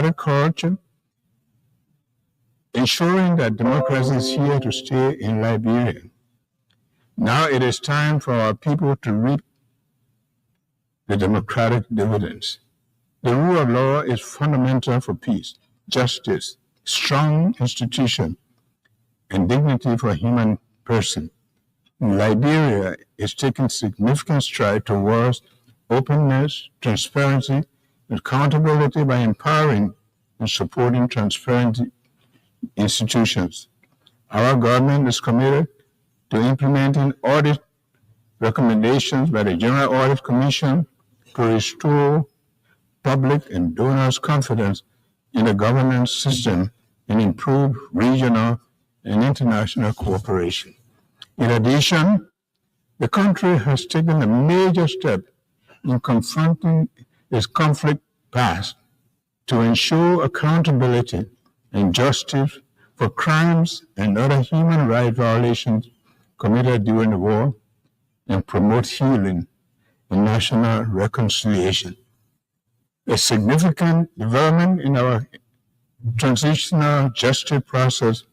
democratic culture, ensuring that democracy is here to stay in Liberia. Now it is time for our people to reap the democratic dividends. The rule of law is fundamental for peace, justice, strong institutions, and dignity for human person. Liberia is taking significant strides towards openness, transparency, and accountability by empowering and supporting transparent institutions. Our government is committed to implementing audit recommendations by the General Audit Commission to restore public and donors' confidence in the governance system and improve regional and international cooperation. In addition, the country has taken a major step in confronting its conflict past to ensure accountability and justice for crimes and other human rights violations committed during the war and promote healing and national reconciliation. A significant development in our transitional justice process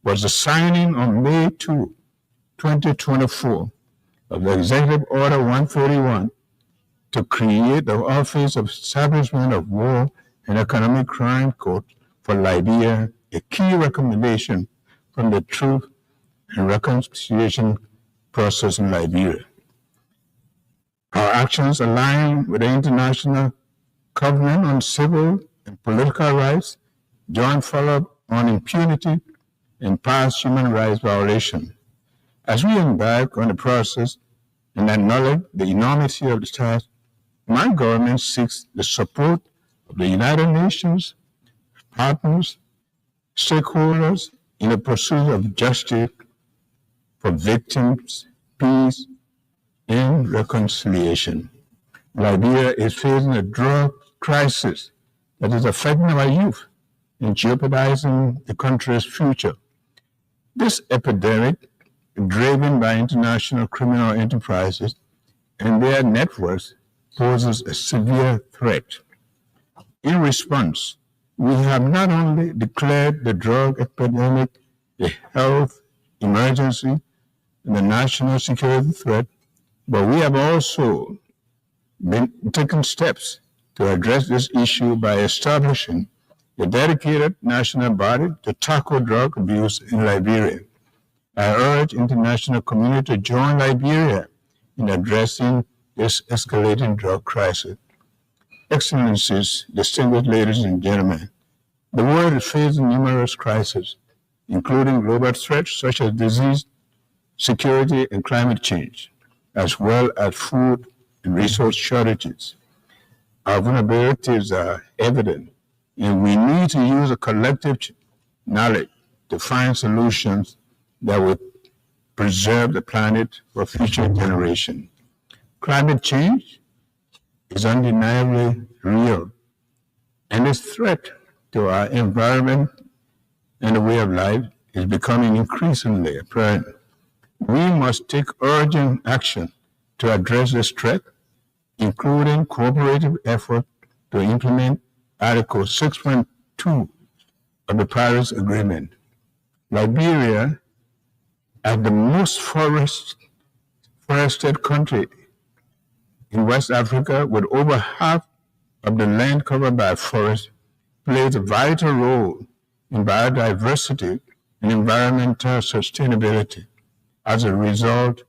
was the signing on May 2, 2024 of the Executive Order 131 to create the Office of Establishment of War and Economic Crime Court for Liberia, a key recommendation from the Truth and Reconciliation process in Liberia. Our actions align with the International Covenant on Civil and Political Rights, joint follow-up on impunity and past human rights violations. As we embark on the process and acknowledge the enormity of the task, my government seeks the support of the United Nations, partners, stakeholders in the pursuit of justice for victims, peace, and reconciliation. Liberia is facing a drug crisis that is affecting our youth and jeopardizing the country's future. This epidemic, driven by international criminal enterprises and their networks, poses a severe threat. In response, we have not only declared the drug epidemic a health emergency and a national security threat, but we have also been taking steps to address this issue by establishing a dedicated national body to tackle drug abuse in Liberia. I urge international community to join Liberia in addressing this escalating drug crisis. Excellencies, distinguished ladies and gentlemen, the world is facing numerous crises, including global threats such as disease, security, and climate change, as well as food and resource shortages. Our vulnerabilities are evident, and we need to use a collective knowledge to find solutions that will preserve the planet for future generations. Climate change is undeniably real, and its threat to our environment and the way of life is becoming increasingly apparent. We must take urgent action to address this threat, including cooperative efforts to implement Article 6.2 of the Paris Agreement. Liberia, as the most forested country in West Africa, with over half of the land covered by forests, plays a vital role in biodiversity and environmental sustainability. As a result,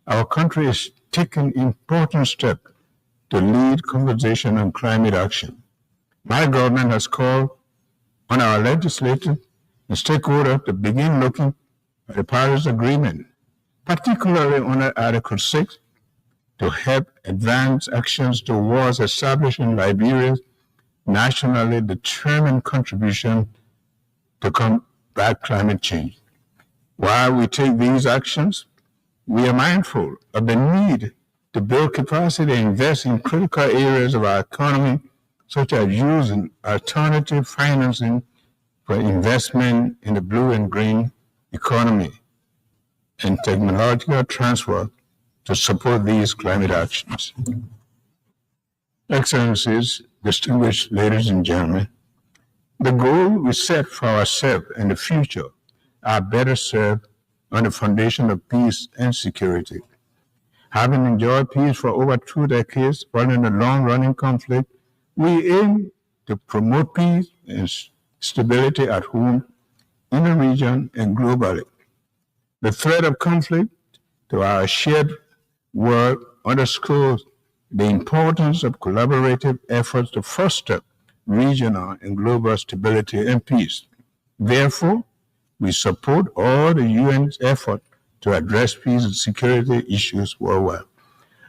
our country is taking important steps to lead conversation on climate action. My government has called on our legislators and stakeholders to begin looking at the Paris Agreement, particularly under Article 6, to help advance actions towards establishing Liberia's nationally determined contribution to combat climate change. While we take these actions, we are mindful of the need to build capacity and invest in critical areas of our economy, such as using alternative financing for investment in the blue and green economy and technological transfer to support these climate actions. Excellencies, distinguished ladies and gentlemen, The goal we set for ourselves in the future are better served on the foundation of peace and security. Having enjoyed peace for over 2 decades following a long-running conflict, we aim to promote peace and stability at home, in the region, and globally. The threat of conflict to our shared world underscores the importance of collaborative efforts to foster regional and global stability and peace. Therefore, we support all the UN's effort to address peace and security issues worldwide.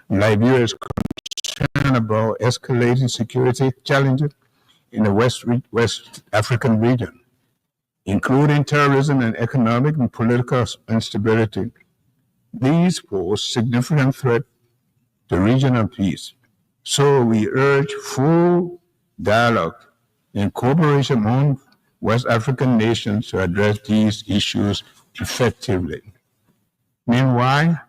Liberia is concerned about escalating security challenges in the West African region, including terrorism and economic and political instability. These pose significant threat to regional peace. So we urge full dialogue and cooperation among West African nations to address these issues effectively. Meanwhile,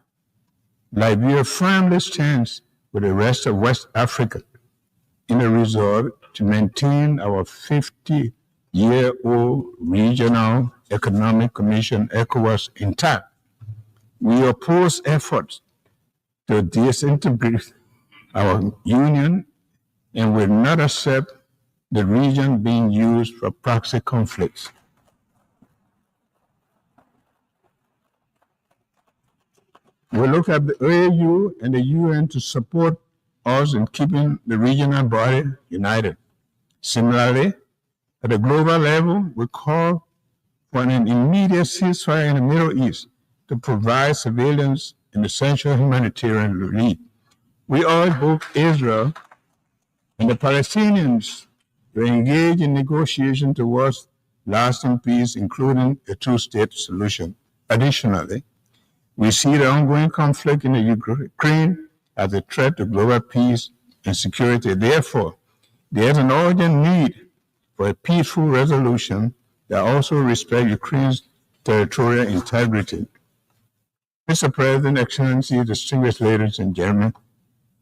Liberia firmly stands with the rest of West Africa in a resolve to maintain our 50-year-old Regional Economic Commission, ECOWAS, intact. We oppose efforts to disintegrate our union and will not accept the region being used for proxy conflicts. We look at the AU and the UN to support us in keeping the regional body united. Similarly, at the global level, we call for an immediate ceasefire in the Middle East to provide civilians and essential humanitarian relief. We urge both Israel and the Palestinians to engage in negotiations towards lasting peace, including a two-state solution. Additionally, we see the ongoing conflict in the Ukraine as a threat to global peace and security. Therefore, there is an urgent need for a peaceful resolution that also respects Ukraine's territorial integrity. Mr. President, Excellencies, distinguished ladies and gentlemen,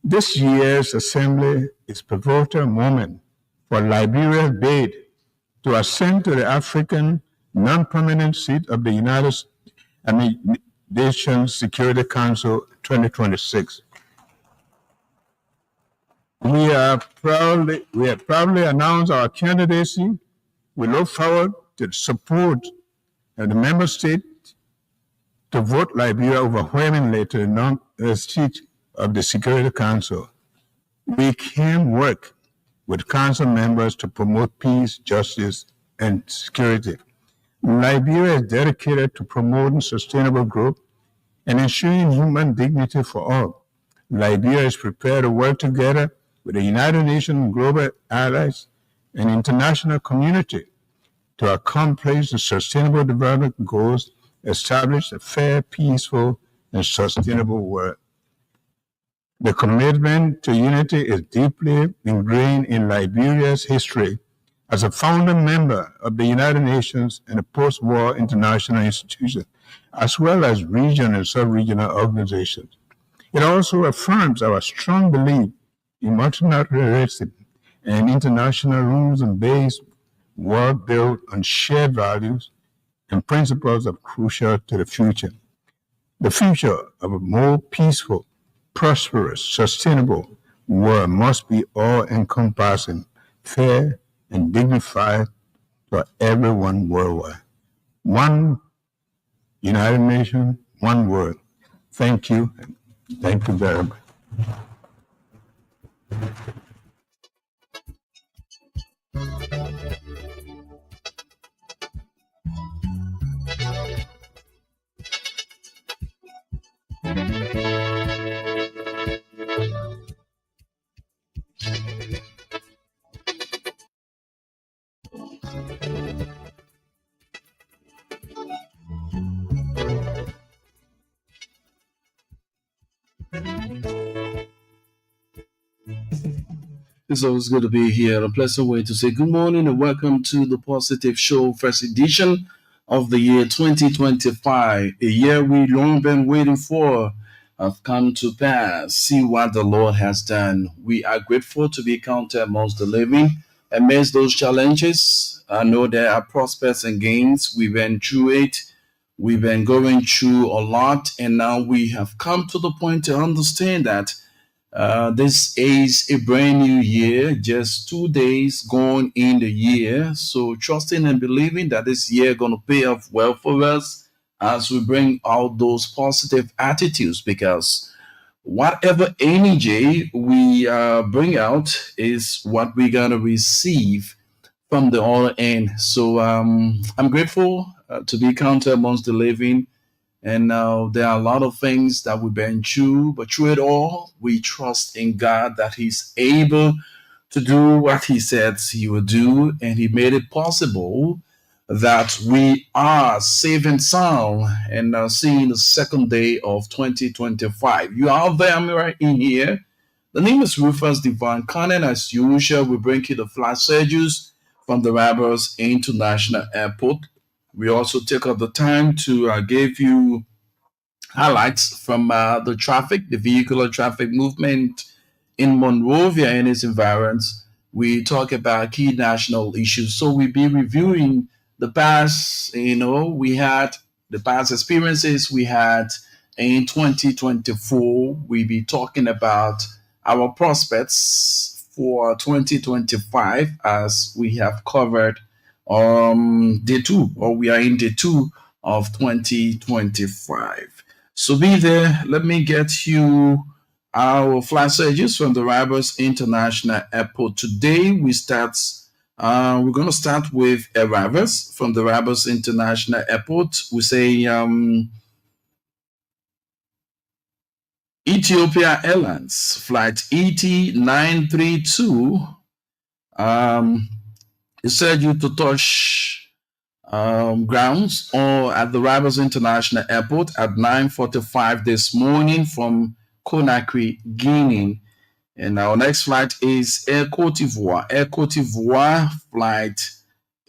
this year's assembly is a pivotal moment for Liberia's bid to ascend to the African non-permanent seat of the Nations Security Council 2026. We have proudly announced our candidacy. We look forward to the support of the member states to vote Liberia overwhelmingly to the seat of the Security Council. We can work with council members to promote peace, justice, and security. Liberia is dedicated to promoting sustainable growth and ensuring human dignity for all. Liberia is prepared to work together with the United Nations, global allies, and international community to accomplish the sustainable development goals, establish a fair, peaceful, and sustainable world. The commitment to unity is deeply ingrained in Liberia's history as a founding member of the United Nations and the post-war international institutions, as well as regional and sub-regional organizations. It also affirms our strong belief in multilateralism and international rules-based world built on shared values and principles are crucial to the future. The future of a more peaceful, prosperous, sustainable world must be all-encompassing, fair, and dignified for everyone worldwide. One United Nations, one world. Thank you. Thank you very much. It's always good to be here. A pleasant way to say good morning and welcome to the Positive Show, first edition of the year 2025, a year we long been waiting for have come to pass. See what the Lord has done. We are grateful to be counted amongst the living amidst those challenges, I know there are prospects and gains. We've been through it. We've been going through a lot, and now we have come to the point to understand that this is a brand new year, just 2 days gone in the year. So trusting and believing that this year going to pay off well for us as we bring out those positive attitudes, because whatever energy we bring out is what we're going to receive from the other end. So I'm grateful to be counted amongst the living. And there are a lot of things that we've been through, but through it all, we trust in God that He's able to do what He said He would do, and He made it possible that we are safe and sound and seeing the second day of 2025. You are there, right in here. The name is Rufus Divine Cannon. As usual, we bring you the flash schedules from the Rebels International Airport. We also take up the time to give you highlights from the traffic, the vehicular traffic movement in Monrovia and its environs. We talk about key national issues. So we'll be reviewing the past, we had the past experiences we had in 2024. We'll be talking about our prospects for 2025 as we have covered day two, or we are in day two of 2025. So be there. Let me get you our flight surges from the Rebels International Airport. Today we're going to start with arrivals from the Rebels International Airport. We say Ethiopia Airlines flight ET932 is scheduled to touch grounds or at the Rebels International Airport at 9:45 this morning from Conakry, Guinea. And our next flight is Air Cote d'Ivoire. Air Cote d'Ivoire flight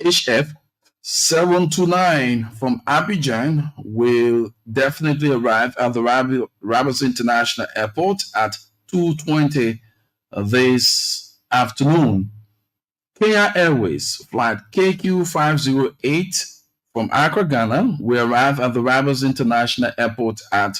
HF 729 from Abidjan will definitely arrive at the Rebels International Airport at 2:20 this afternoon. Kenya Airways flight KQ508 from Accra, Ghana will arrive at the Rebels International Airport at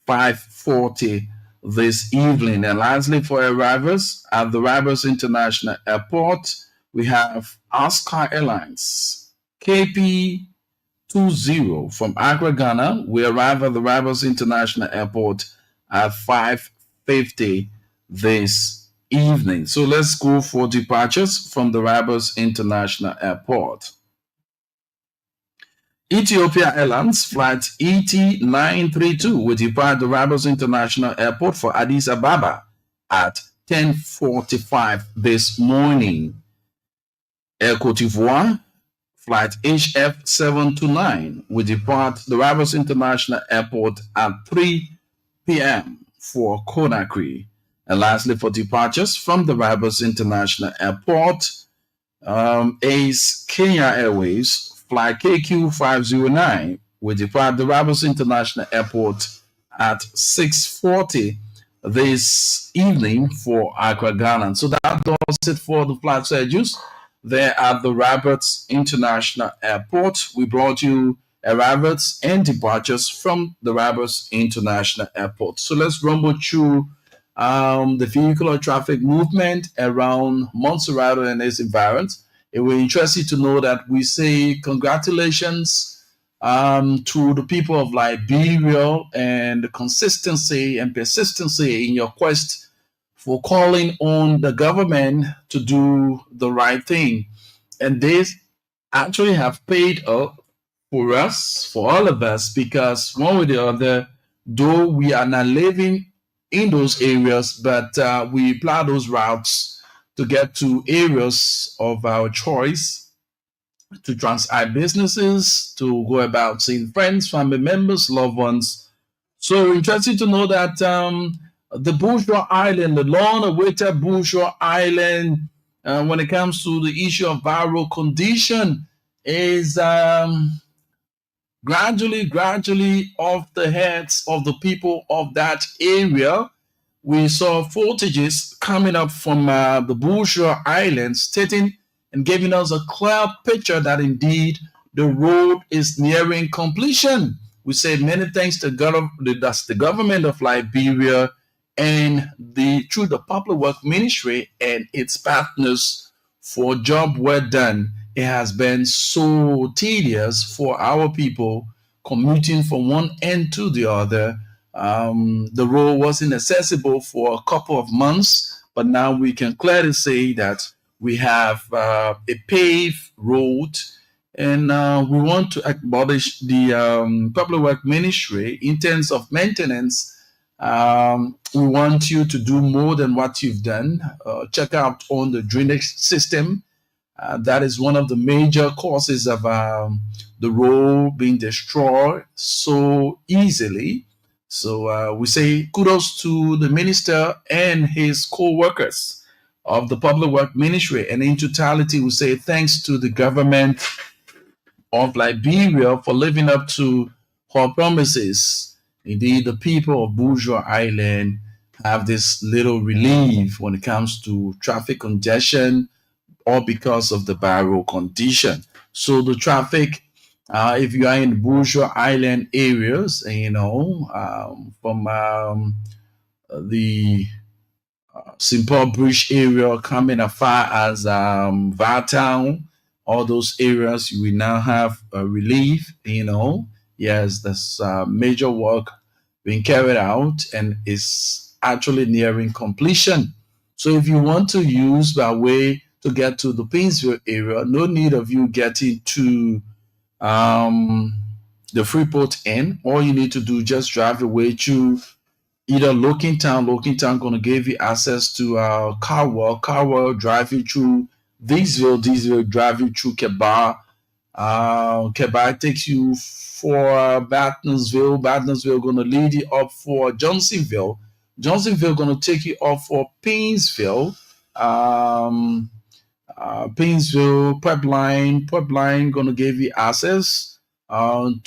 5:40 this evening. And lastly, for arrivals at the Rebels International Airport, we have Oscar Airlines KP20 from Accra, Ghana will arrive at the Rebels International Airport at 5:50 this evening. So let's go for departures from the Rebels International Airport. Ethiopia Airlines flight ET932 will depart the Rebels International Airport for Addis Ababa at 10:45 this morning. Air Cote d'Ivoire flight HF729 will depart the Rebels International Airport at 3 p.m. for Conakry. And lastly, for departures from the Rebels International Airport, is Kenya Airways flight KQ509 will depart the Rebels International Airport at 6:40 this evening for Accra, Ghana. So that does it for the flight schedules there at the Rebels International Airport. We brought you arrivals and departures from the Rebels International Airport. So let's rumble through the vehicular traffic movement around Montserrat and its environs. It will interest you to know that we say congratulations to the people of Liberia and the consistency and persistency in your quest for calling on the government to do the right thing. And they actually have paid up for us, for all of us, because one way or the other, though we are not living in those areas, but we plow those routes to get to areas of our choice, to transact businesses, to go about seeing friends, family members, loved ones. So interesting to know that the Bourgeois Island, the long-awaited Bourgeois Island, when it comes to the issue of viral condition, is gradually off the heads of the people of that area. We saw footages coming up from the Bourgeois Islands stating and giving us a clear picture that indeed the road is nearing completion. We say many thanks to that's the government of Liberia and through the Public Work Ministry and its partners for job well done. It has been so tedious for our people commuting from one end to the other. The road wasn't accessible for a couple of months, but now we can clearly say that we have a paved road, and we want to abolish the Public Work Ministry in terms of maintenance. We want you to do more than what you've done. Check out on the drainage system. That is one of the major causes of the road being destroyed so easily. So we say kudos to the minister and his co-workers of the Public Work Ministry. And in totality, we say thanks to the government of Liberia for living up to her promises. Indeed, the people of Bourgeois Island have this little relief when it comes to traffic congestion or because of the barrow condition. So the traffic, if you are in Bourgeois Island areas, from the St. Paul Bridge area coming as far as Vartown, all those areas, you will now have a relief. Yes, there's major work being carried out and is actually nearing completion. So if you want to use by way to get to the Painesville area, no need of you getting to the Freeport end. All you need to do, just drive away to either Lockingtown going to give you access to Carwell drive you through Diesville drive you through Kebar. Kebar takes you for Bartonsville going to lead you up for Johnsonville going to take you up for Painesville. Painesville, Pipeline going to give you access to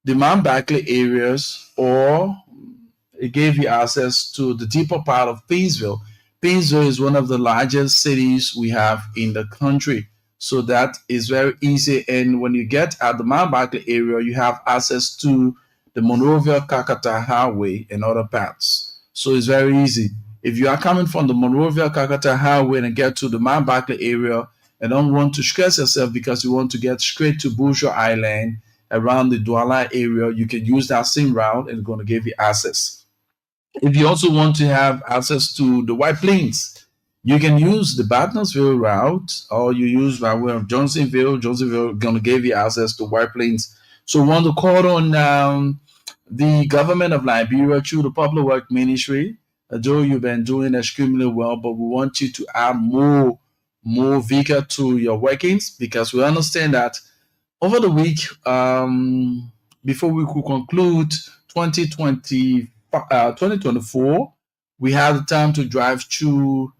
the Mount Barkley areas, or it gave you access to the deeper part of Painesville. Painesville is one of the largest cities we have in the country, so that is very easy. And when you get at the Mount Barkley area, you have access to the Monrovia-Kakata Highway and other paths. So it's very easy. If you are coming from the Monrovia-Kakata Highway and get to the Mount Barkley area and don't want to stress yourself because you want to get straight to Bourgeois Island around the Douala area, you can use that same route and it's going to give you access. If you also want to have access to the White Plains, you can use the Bartonsville route, or you use by way of Johnsonville going to give you access to White Plains. So we want to call on the government of Liberia through the Public Work Ministry. Though you've been doing extremely well, but we want you to add more vigor to your workings, because we understand that over the week, before we could conclude 2024, we had the time to drive through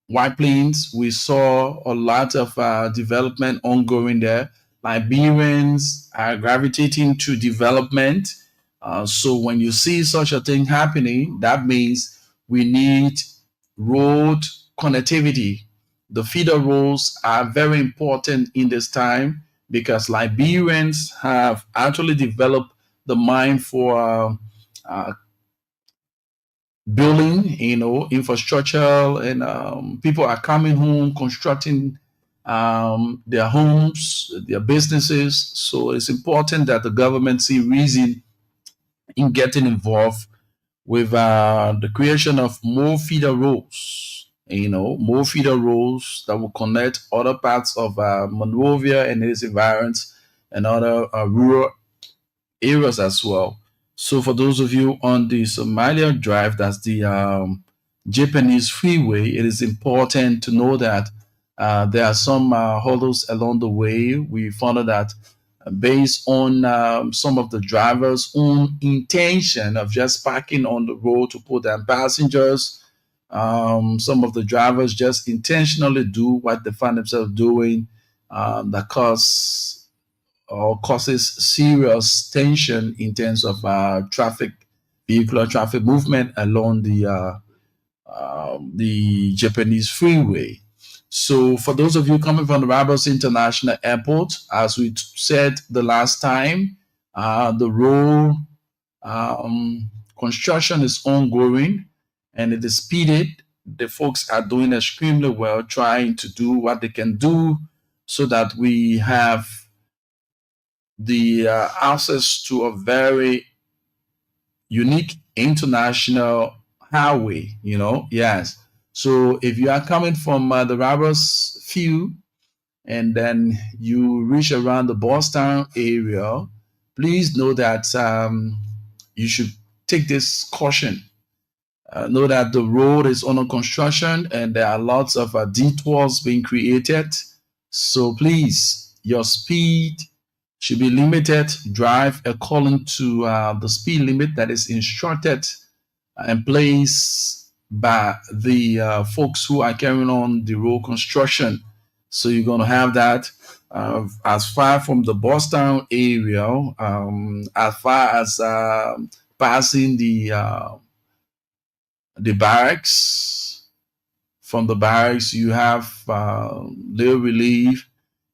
White Plains. We saw a lot of development ongoing there. Liberians are gravitating to development. So when you see such a thing happening, that means we need road connectivity. The feeder roads are very important in this time, because Liberians have actually developed the mind for building, infrastructure, and people are coming home, constructing their homes, their businesses. So it's important that the government see reason in getting involved with the creation of more feeder roads, more feeder roads that will connect other parts of Monrovia and its environs and other rural areas as well. So for those of you on the Somalia Drive, that's the Japanese freeway, it is important to know that there are some hurdles along the way. We found out that based on some of the drivers' own intention of just parking on the road to put down passengers, some of the drivers just intentionally do what they find themselves doing that causes serious tension in terms of vehicular traffic movement along the the Japanese freeway. So for those of you coming from the Barbados International Airport, as we said the last time, the road construction is ongoing and it is speeded. The folks are doing extremely well, trying to do what they can do so that we have the access to a very unique international highway, yes. So if you are coming from the Barbados field and then you reach around the Boston area, please know that you should take this caution. Know that the road is under construction and there are lots of detours being created. So please, your speed should be limited. Drive according to the speed limit that is instructed and placed by the folks who are carrying on the road construction. So you're going to have that as far from the Boston area, as far as passing the barracks. From the barracks, you have little relief.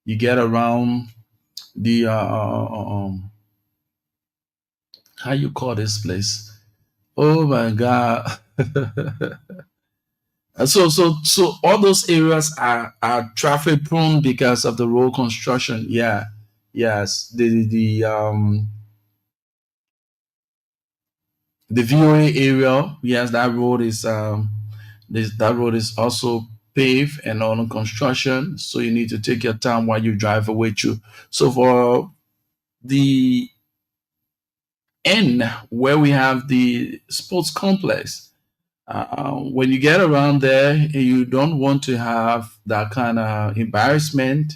You get around the how you call this place? Oh my God! So all those areas are traffic prone because of the road construction. Yeah, yes. The VOA area, yes, that road is also paved and on construction. So you need to take your time while you drive away through. So for the end where we have the sports complex, when you get around there, you don't want to have that kind of embarrassment.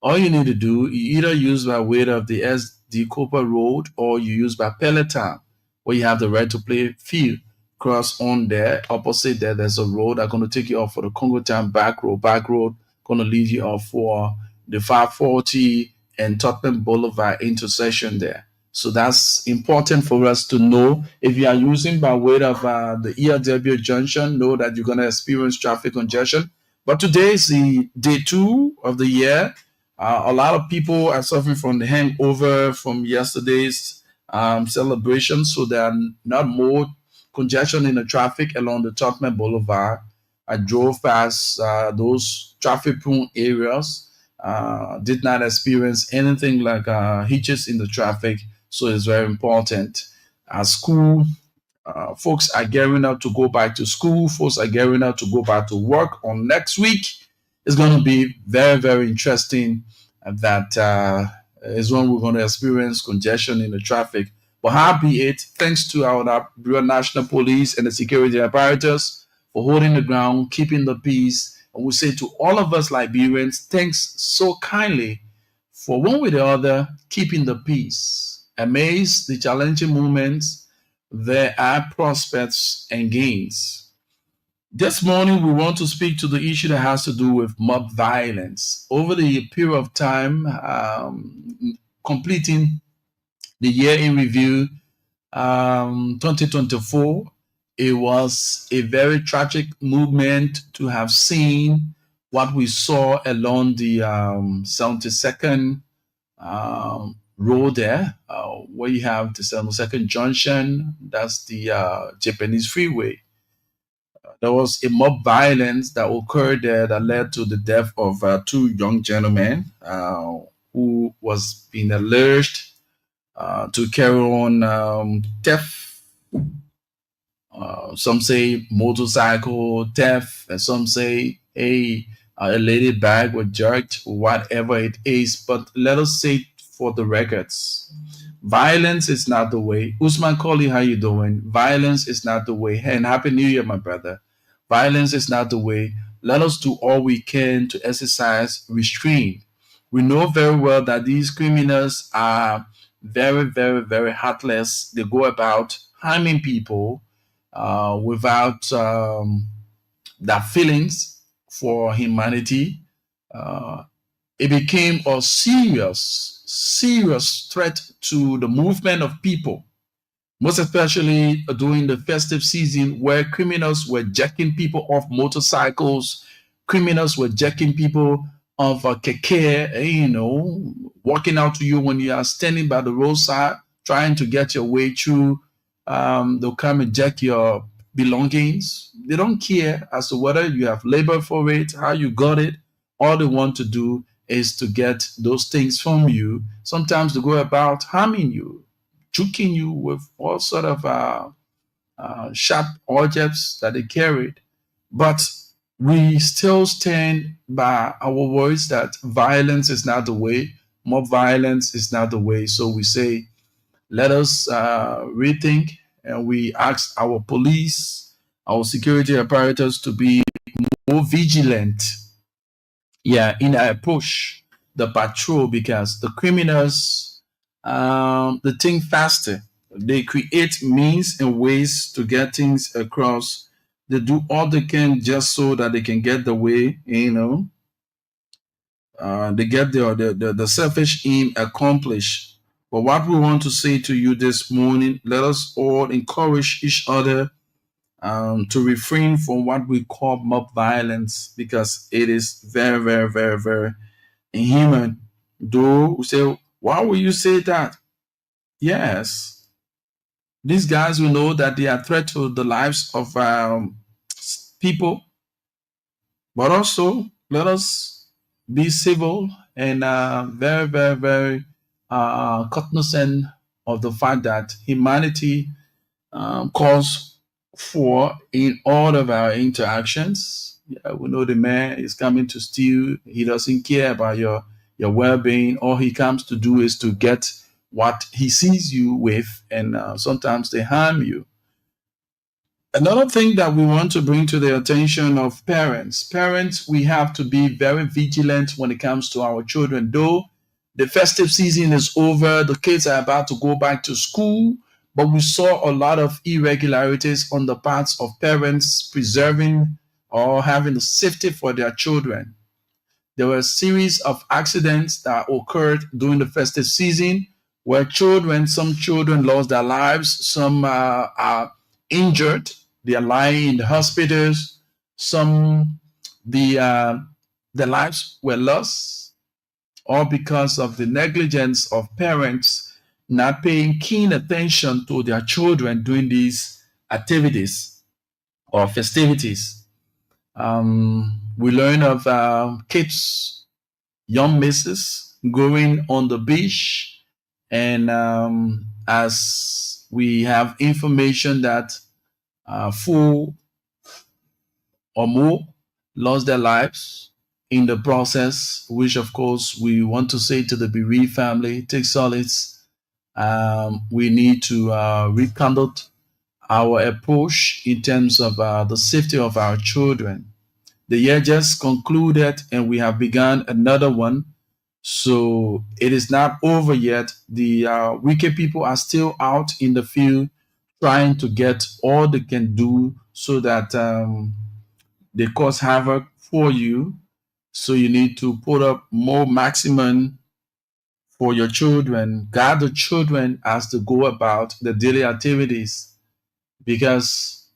All you need to do, you either use by way of the SD Cooper Road or you use by Peloton, where you have the right to play field. Cross on there, opposite there, there's a road that's going to take you off for the Congo Town back road. Back road going to lead you off for the 540 and Tottenham Boulevard intersection there. So that's important for us to know. If you are using by way of the ERW junction, know that you're going to experience traffic congestion. But today is the day 2 of the year. A lot of people are suffering from the hangover from yesterday's celebration, so there are not more congestion in the traffic along the Tottenham Boulevard. I drove past those traffic-prone areas, did not experience anything like hitches in the traffic, so it's very important. School folks are gearing up to go back to school. Folks are gearing up to go back to work on next week. It's going to be very, very interesting. That is when we're going to experience congestion in the traffic. But how be it, thanks to our National Police and the security apparatus for holding the ground, keeping the peace. And we say to all of us Liberians, thanks so kindly for one way or the other keeping the peace. Amidst the challenging moments, there are prospects and gains. This morning, we want to speak to the issue that has to do with mob violence. Over the period of time, completing the year in review, 2024, it was a very tragic movement to have seen what we saw along the 72nd road there, where you have the 72nd junction, that's the Japanese freeway. There was a mob violence that occurred there that led to the death of 2 young gentlemen who was being alleged to carry on theft. Some say motorcycle theft, and some say a lady bag was jerked, whatever it is. But let us say for the records, violence is not the way. Usman Koli, how you doing? Violence is not the way. And Happy New Year, my brother. Violence is not the way. Let us do all we can to exercise restraint. We know very well that these criminals are very, very, very heartless. They go about harming people without their feelings for humanity. It became a serious, serious threat to the movement of people. most especially during the festive season where criminals were jacking people off motorcycles, criminals were jacking people off a keke, walking out to you when you are standing by the roadside trying to get your way through. They'll come and jack your belongings. They don't care as to whether you have labored for it, how you got it. All they want to do is to get those things from you. Sometimes they go about harming you, choking you with all sort of sharp objects that they carried. But we still stand by our words that violence is not the way, more violence is not the way. So we say, let us rethink, and we ask our police, our security apparatus to be more vigilant, in our approach, the patrol, because the criminals, they think faster. They create means and ways to get things across. They do all they can just so that they can get the way, they get the selfish aim accomplished. But what we want to say to you this morning, let us all encourage each other to refrain from what we call mob violence, because it is very, very, very, very inhuman. Though we say, why will you say that? Yes, these guys will know that they are a threat to the lives of people, but also let us be civil and very, very, very cognizant of the fact that humanity calls for in all of our interactions. Yeah, we know the man is coming to steal. He doesn't care about your well-being. All he comes to do is to get what he sees you with, and sometimes they harm you. Another thing that we want to bring to the attention of parents, we have to be very vigilant when it comes to our children. Though the festive season is over, the kids are about to go back to school, but we saw a lot of irregularities on the parts of parents preserving or having the safety for their children. There were a series of accidents that occurred during the festive season where some children lost their lives, some are injured, they are lying in the hospitals, some their lives were lost, all because of the negligence of parents not paying keen attention to their children during these activities or festivities. We learn of kids, young misses going on the beach, and as we have information that four or more lost their lives in the process, which of course we want to say to the bereaved family, take solace. We need to rekindle our approach in terms of the safety of our children. The year just concluded and we have begun another one. So it is not over yet. The wicked people are still out in the field trying to get all they can do so that they cause havoc for you. So you need to put up more maximum for your children. Guide the children as they go about the daily activities, because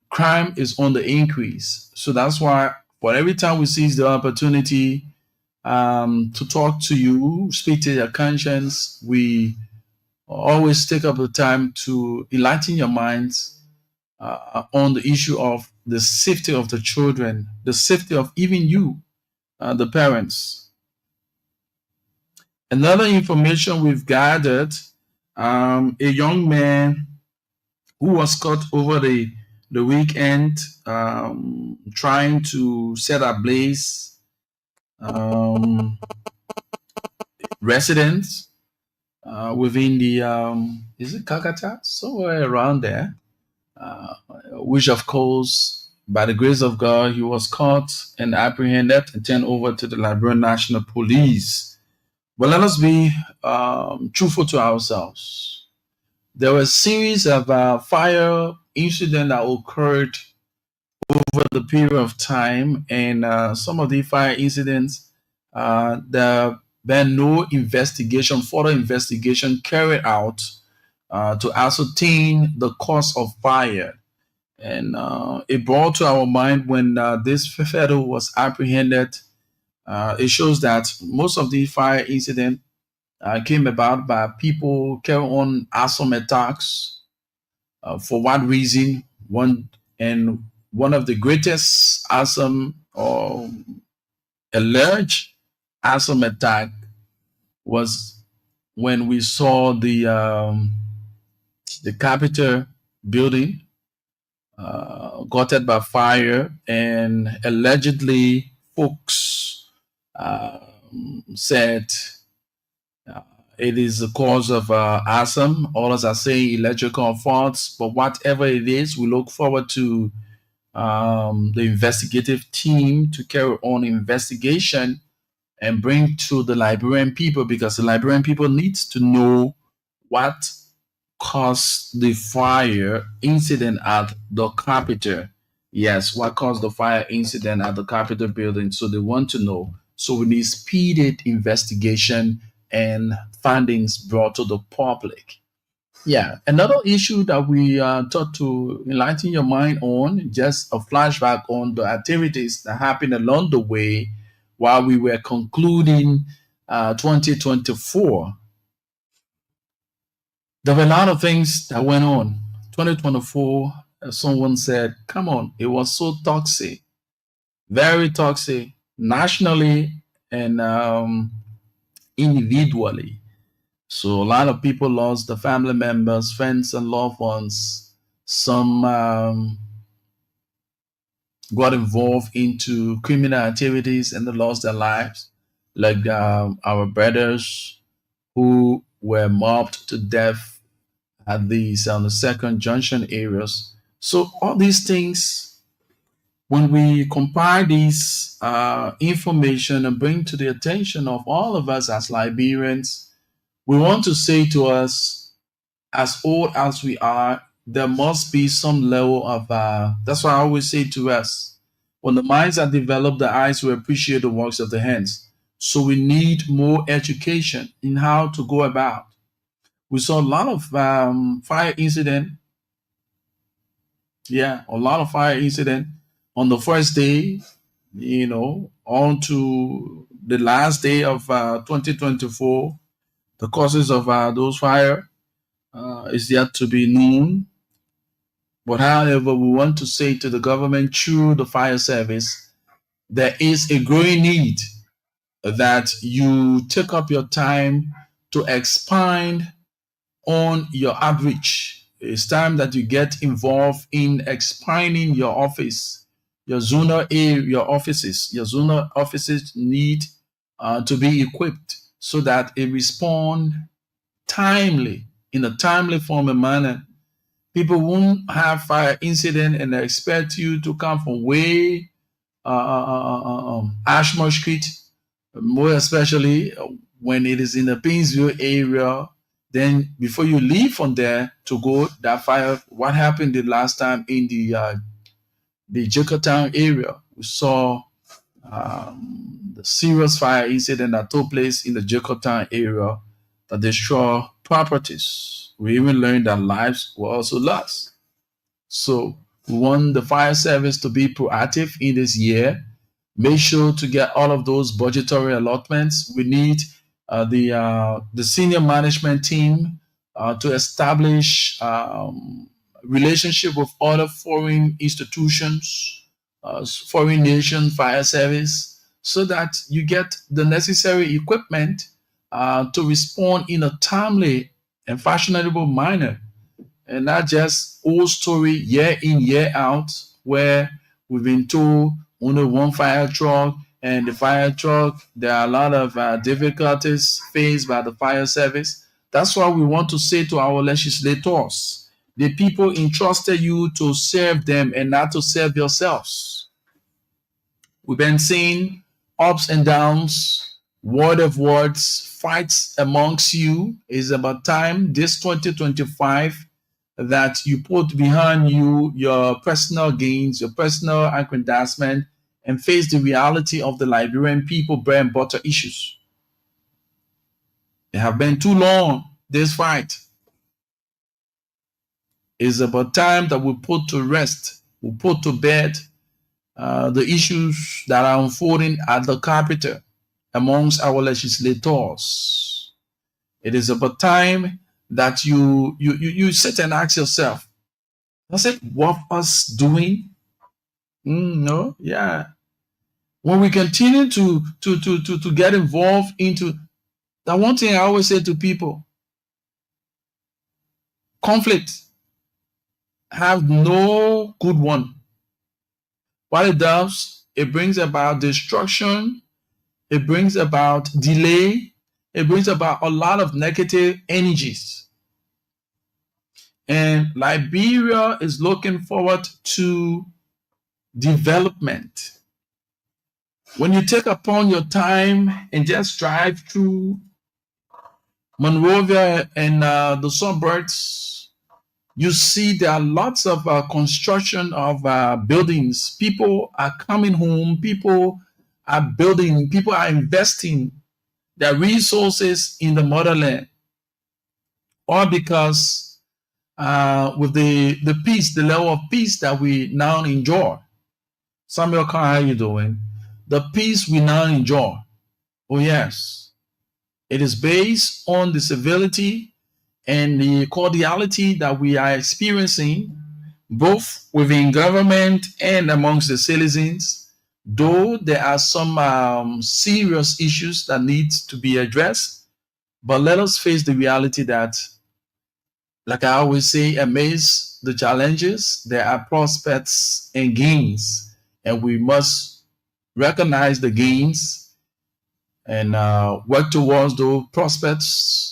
crime is on the increase. So that's why for every time we seize the opportunity to talk to you, speak to your conscience, we always take up the time to enlighten your minds on the issue of the safety of the children, the safety of even you, the parents. Another information we've gathered, a young man who was caught over the weekend trying to set ablaze residents within the, is it Calcutta? Somewhere around there, which of course, by the grace of God, he was caught and apprehended and turned over to the Liberian National Police. But let us be truthful to ourselves. There were a series of fire incidents that occurred over the period of time, and some of the fire incidents, the been no further investigation carried out to ascertain the cause of fire. And it brought to our mind when this fellow was apprehended. It shows that most of the fire incident came about by people carrying on arson attacks. For what reason? One of the greatest arson or a large arson attack was when we saw the Capitol building gutted by fire, and allegedly folks said it is the cause of arson. Others are saying electrical faults, but whatever it is, we look forward to the investigative team to carry on investigation and bring to the Liberian people, because the Liberian people needs to know what caused the fire incident at the Capitol. Yes, what caused the fire incident at the Capitol building? So they want to know. So we need speeded investigation and findings brought to the public. Yeah, another issue that we thought to enlighten your mind on, just a flashback on the activities that happened along the way while we were concluding 2024. There were a lot of things that went on. 2024, someone said, come on, it was so toxic, very toxic, nationally and individually. So a lot of people lost their family members, friends, and loved ones. Some got involved into criminal activities and they lost their lives, like our brothers who were mobbed to death at these on the second junction areas. So all these things, when we compile these information and bring to the attention of all of us as Liberians, we want to say to us, as old as we are, there must be some level of. That's why I always say to us, when the minds are developed, the eyes will appreciate the works of the hands. So we need more education in how to go about. We saw a lot of fire incident. Yeah, a lot of fire incident on the first day, on to the last day of 2024. The causes of those fire is yet to be known. But however, we want to say to the government through the fire service, there is a growing need that you take up your time to expand on your outreach. It's time that you get involved in expanding your office, your zonal area, your offices. Your zonal offices need to be equipped so that it respond timely, in a timely form and manner. People won't have fire incident and expect you to come from way Ashmore Street, more especially when it is in the Painesville area. Then before you leave from there to go that fire, what happened the last time in the Jakartown area? We saw the serious fire incident that took place in the Jakartown area that destroyed properties. We even learned that lives were also lost. So we want the fire service to be proactive in this year. Make sure to get all of those budgetary allotments. We need the senior management team to establish relationship with other foreign institutions, foreign nation fire service, so that you get the necessary equipment to respond in a timely and fashionable manner, and not just old story year in year out where we've been told only one fire truck, and the fire truck, there are a lot of difficulties faced by the fire service. That's why we want to say to our legislators, the people entrusted you to serve them and not to serve yourselves. We've been seeing ups and downs, word of words, fights amongst you. It's about time this 2025 that you put behind you your personal gains, your personal aggrandizement, and face the reality of the Liberian people bread and butter issues. It have been too long, this fight. It's about time that we put to rest, we put to bed the issues that are unfolding at the Capitol amongst our legislators. It is about time that you sit and ask yourself, was it worth us doing? No, yeah. When we continue to get involved into that, one thing I always say to people, conflict have no good one. What it does, it brings about destruction, it brings about delay, it brings about a lot of negative energies. And Liberia is looking forward to development. When you take upon your time and just drive through Monrovia and the suburbs, you see there are lots of construction of buildings. People are coming home, people are building, people are investing their resources in the motherland, all because with the peace, the level of peace that we now enjoy. Samuel Carr, how you doing? The peace we now enjoy. Oh yes, it is based on the civility and the cordiality that we are experiencing, both within government and amongst the citizens. Though there are some serious issues that need to be addressed, but let us face the reality that, like I always say, amidst the challenges, there are prospects and gains, and we must recognize the gains and work towards those prospects.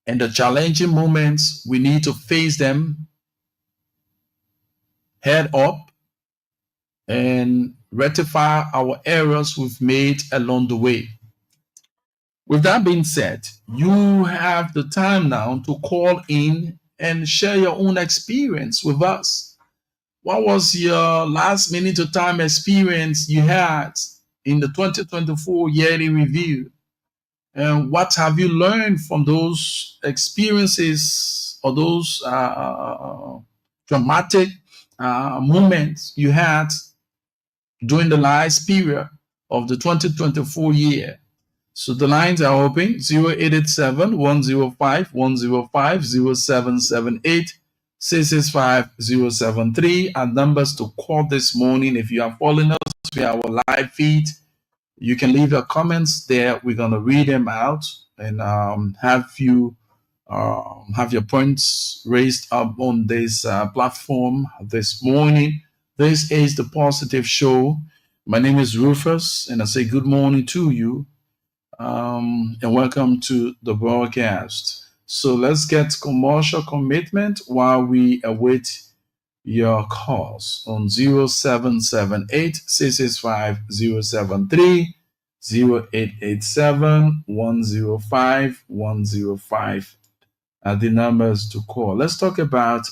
And the challenging moments, we need to face them head up and rectify our errors we've made along the way. With that being said, you have the time now to call in and share your own experience with us. What was your last minute of time experience you had in the 2024 yearly review? And what have you learned from those experiences or those dramatic moments you had during the last period of the 2024 year? So the lines are open: 0887 105 105 0778 665 073 are numbers to call this morning. If you are following us via our live feed, you can leave your comments there. We're going to read them out and have your points raised up on this platform this morning. This is the Positive Show. My name is Rufus, and I say good morning to you, and welcome to the broadcast. So let's get commercial commitment while we await your calls on 0778 665 073, 0887 105 105 are the numbers to call. Let's talk about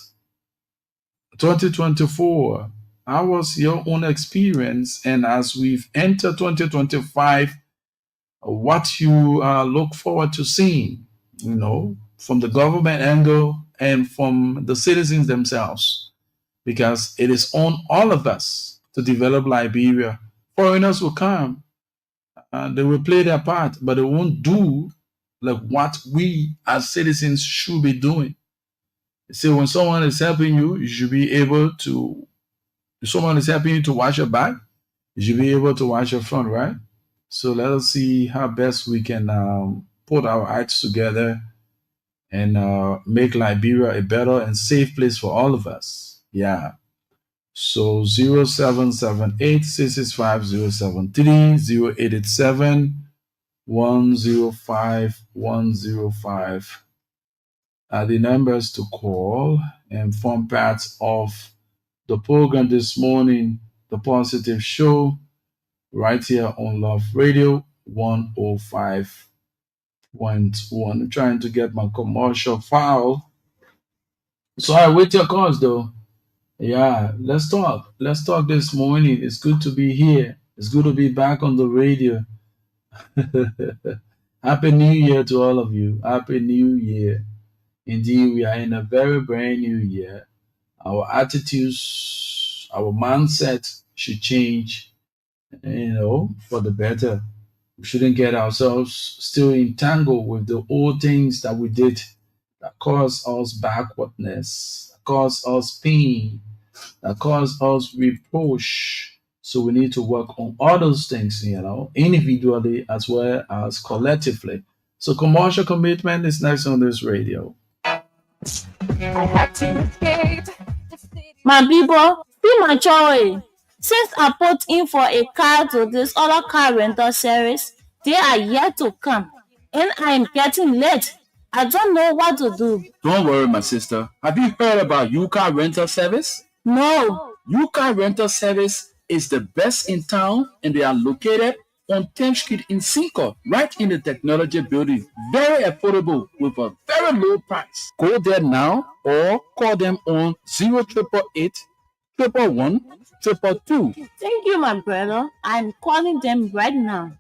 2024. How was your own experience? And as we've entered 2025, what you look forward to seeing, from the government angle and from the citizens themselves, because it is on all of us to develop Liberia. Foreigners will come, they will play their part, but they won't do like what we as citizens should be doing. So when someone is helping you, you should be able to, if someone is helping you to wash your back, you should be able to wash your front, right? So let us see how best we can put our acts together and make Liberia a better and safe place for all of us. Yeah. So 0778 665 073, 0887 105 105 are the numbers to call and form part of the program this morning, The Positive Show, right here on Love Radio 105.1. I'm trying to get my commercial file. So I wait your calls though. Yeah, let's talk. Let's talk this morning. It's good to be here. It's good to be back on the radio. Happy New Year to all of you. Happy New Year. Indeed, we are in a very brand new year. Our attitudes, our mindset should change, for the better. We shouldn't get ourselves still entangled with the old things that we did that caused us backwardness, that caused us pain, that caused us reproach. So we need to work on all those things, individually as well as collectively. So commercial commitment is next on this radio. My people, premature. Since I put in for a car to this other car rental service, they are yet to come. And I am getting late. I don't know what to do. Don't worry, my sister. Have you heard about UCAR rental service? No. UCAR rental service is the best in town and they are located on 10th Street in Cinco, right in the technology building. Very affordable with a very low price. Go there now or call them on 0888 111 222. Thank you, my brother. I'm calling them right now.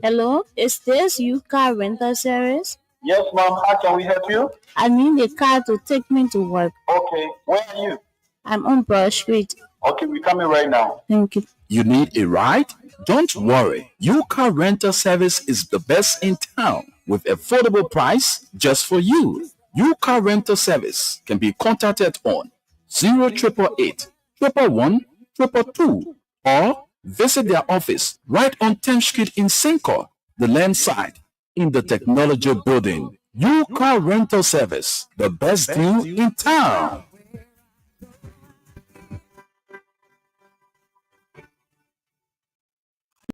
Hello, is this you car rental service? Yes, ma'am. How can we help you? I need a car to take me to work. Okay. Where are you? I'm on Broad Street. Okay, we're coming right now. Thank you. You need a ride? Don't worry. UCAR rental service is the best in town with affordable price just for you. UCAR rental service can be contacted on 0888 111 222 or visit their office right on 10th Street in Cinco, the land side in the technology building. UCAR rental service, the best deal in town.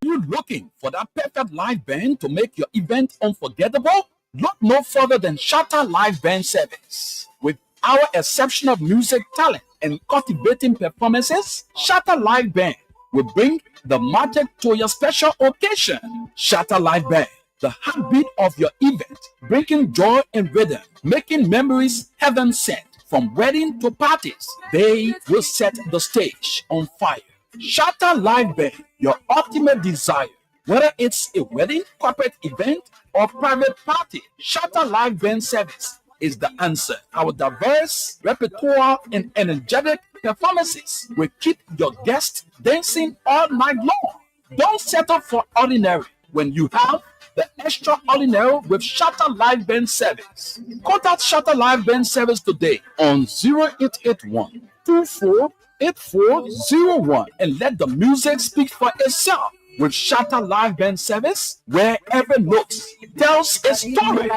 Are you looking for that perfect live band to make your event unforgettable? Look no further than Shatter Live Band Service. With our exceptional music talent and captivating performances, Shatter Live Band will bring the magic to your special occasion. Shatter Live Band, the heartbeat of your event, bringing joy and rhythm, making memories heaven sent. From wedding to parties, they will set the stage on fire. Shatter Live Band, your ultimate desire. Whether it's a wedding, corporate event, or private party, Shatter Live Band Service is the answer. Our diverse repertoire and energetic performances will keep your guests dancing all night long. Don't settle for ordinary when you have the extraordinary with Shatter Live Band Service. Contact Shatter Live Band Service today on 0881 248401 and let the music speak for itself. With Shatter Live Band Service, where every note tells a story.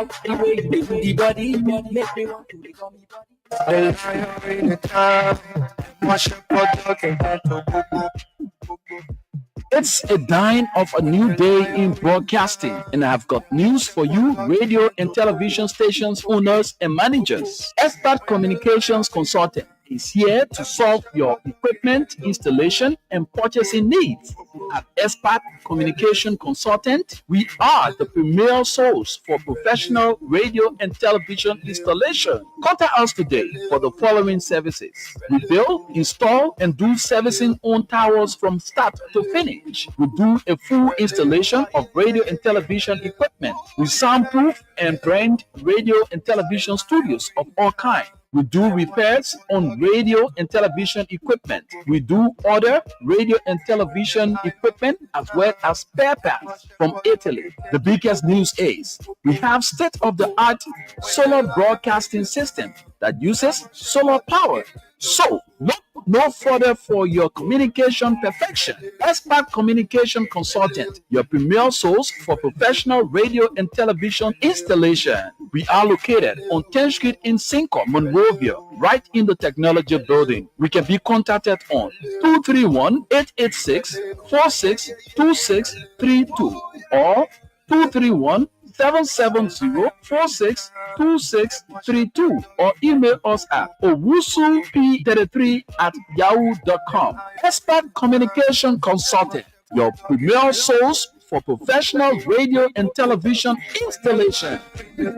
It's a dawning of a new day in broadcasting, and I've got news for you, radio and television stations owners and managers. Expert Communications Consultant is here to solve your equipment installation and purchasing needs. At Expert Communication Consultant, we are the premier source for professional radio and television installation. Contact us today for the following services. We build, install, and do servicing on towers from start to finish. We do a full installation of radio and television equipment. We soundproof and brand radio and television studios of all kinds. We do repairs on radio and television equipment. We do order radio and television equipment as well as spare parts from Italy. The biggest news is we have state-of-the-art solar broadcasting system that uses solar power. So, look no further for your communication perfection. Expert Communication Consultant, your premier source for professional radio and television installation. We are located on 10th Street in Cinco, Monrovia, right in the technology building. We can be contacted on 231-886-462632 or 231-770-462632 or email us at owusup33@yahoo.com. Expert Communication Consultant, your premier source for professional radio and television installation. The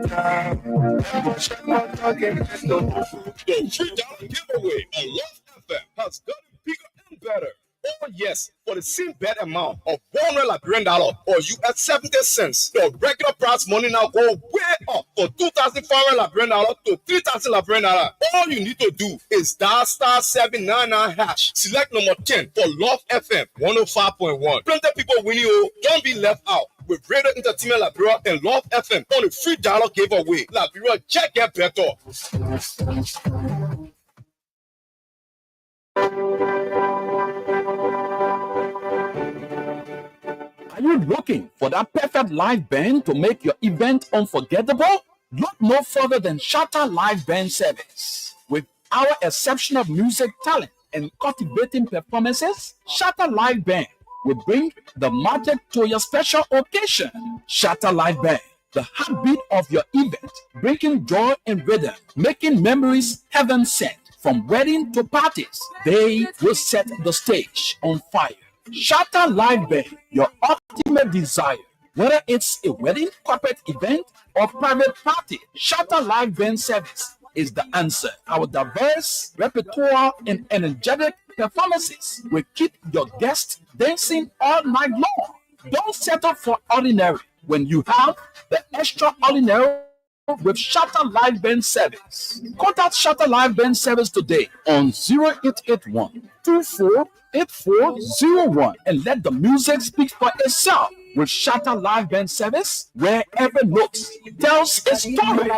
Shootout giveaway on Love FM has gotten bigger and better. Oh yes, for the same bet amount of $100 Liberian dollar or US 70 cents, the regular price money now go way up for 2,500 Liberian dollar to 3,000 Liberian dollar. All you need to do is dial *799 hash. Select number 10 for Love FM 105.1. Plenty people winning. Oh, don't be left out with Radio Entertainment Liberia and Love FM on the free dollar giveaway. Liberia, check get better. Are you looking for that perfect live band to make your event unforgettable? Look no further than Shatter Live Band Service. With our exceptional music talent and captivating performances, Shatter Live Band will bring the magic to your special occasion. Shatter Live Band, the heartbeat of your event, bringing joy and rhythm, making memories heaven sent. From wedding to parties, they will set the stage on fire. Shatter Live Band, your ultimate desire. Whether it's a wedding, corporate event, or private party, Shatter Live Band Service is the answer. Our diverse repertoire and energetic performances will keep your guests dancing all night long. Don't settle for ordinary when you have the extraordinary with Shatter Live Band Service. Contact Shatter Live Band Service today on 0881 248401 and let the music speak for itself. With Shatter Live Band Service, where every note tells a story.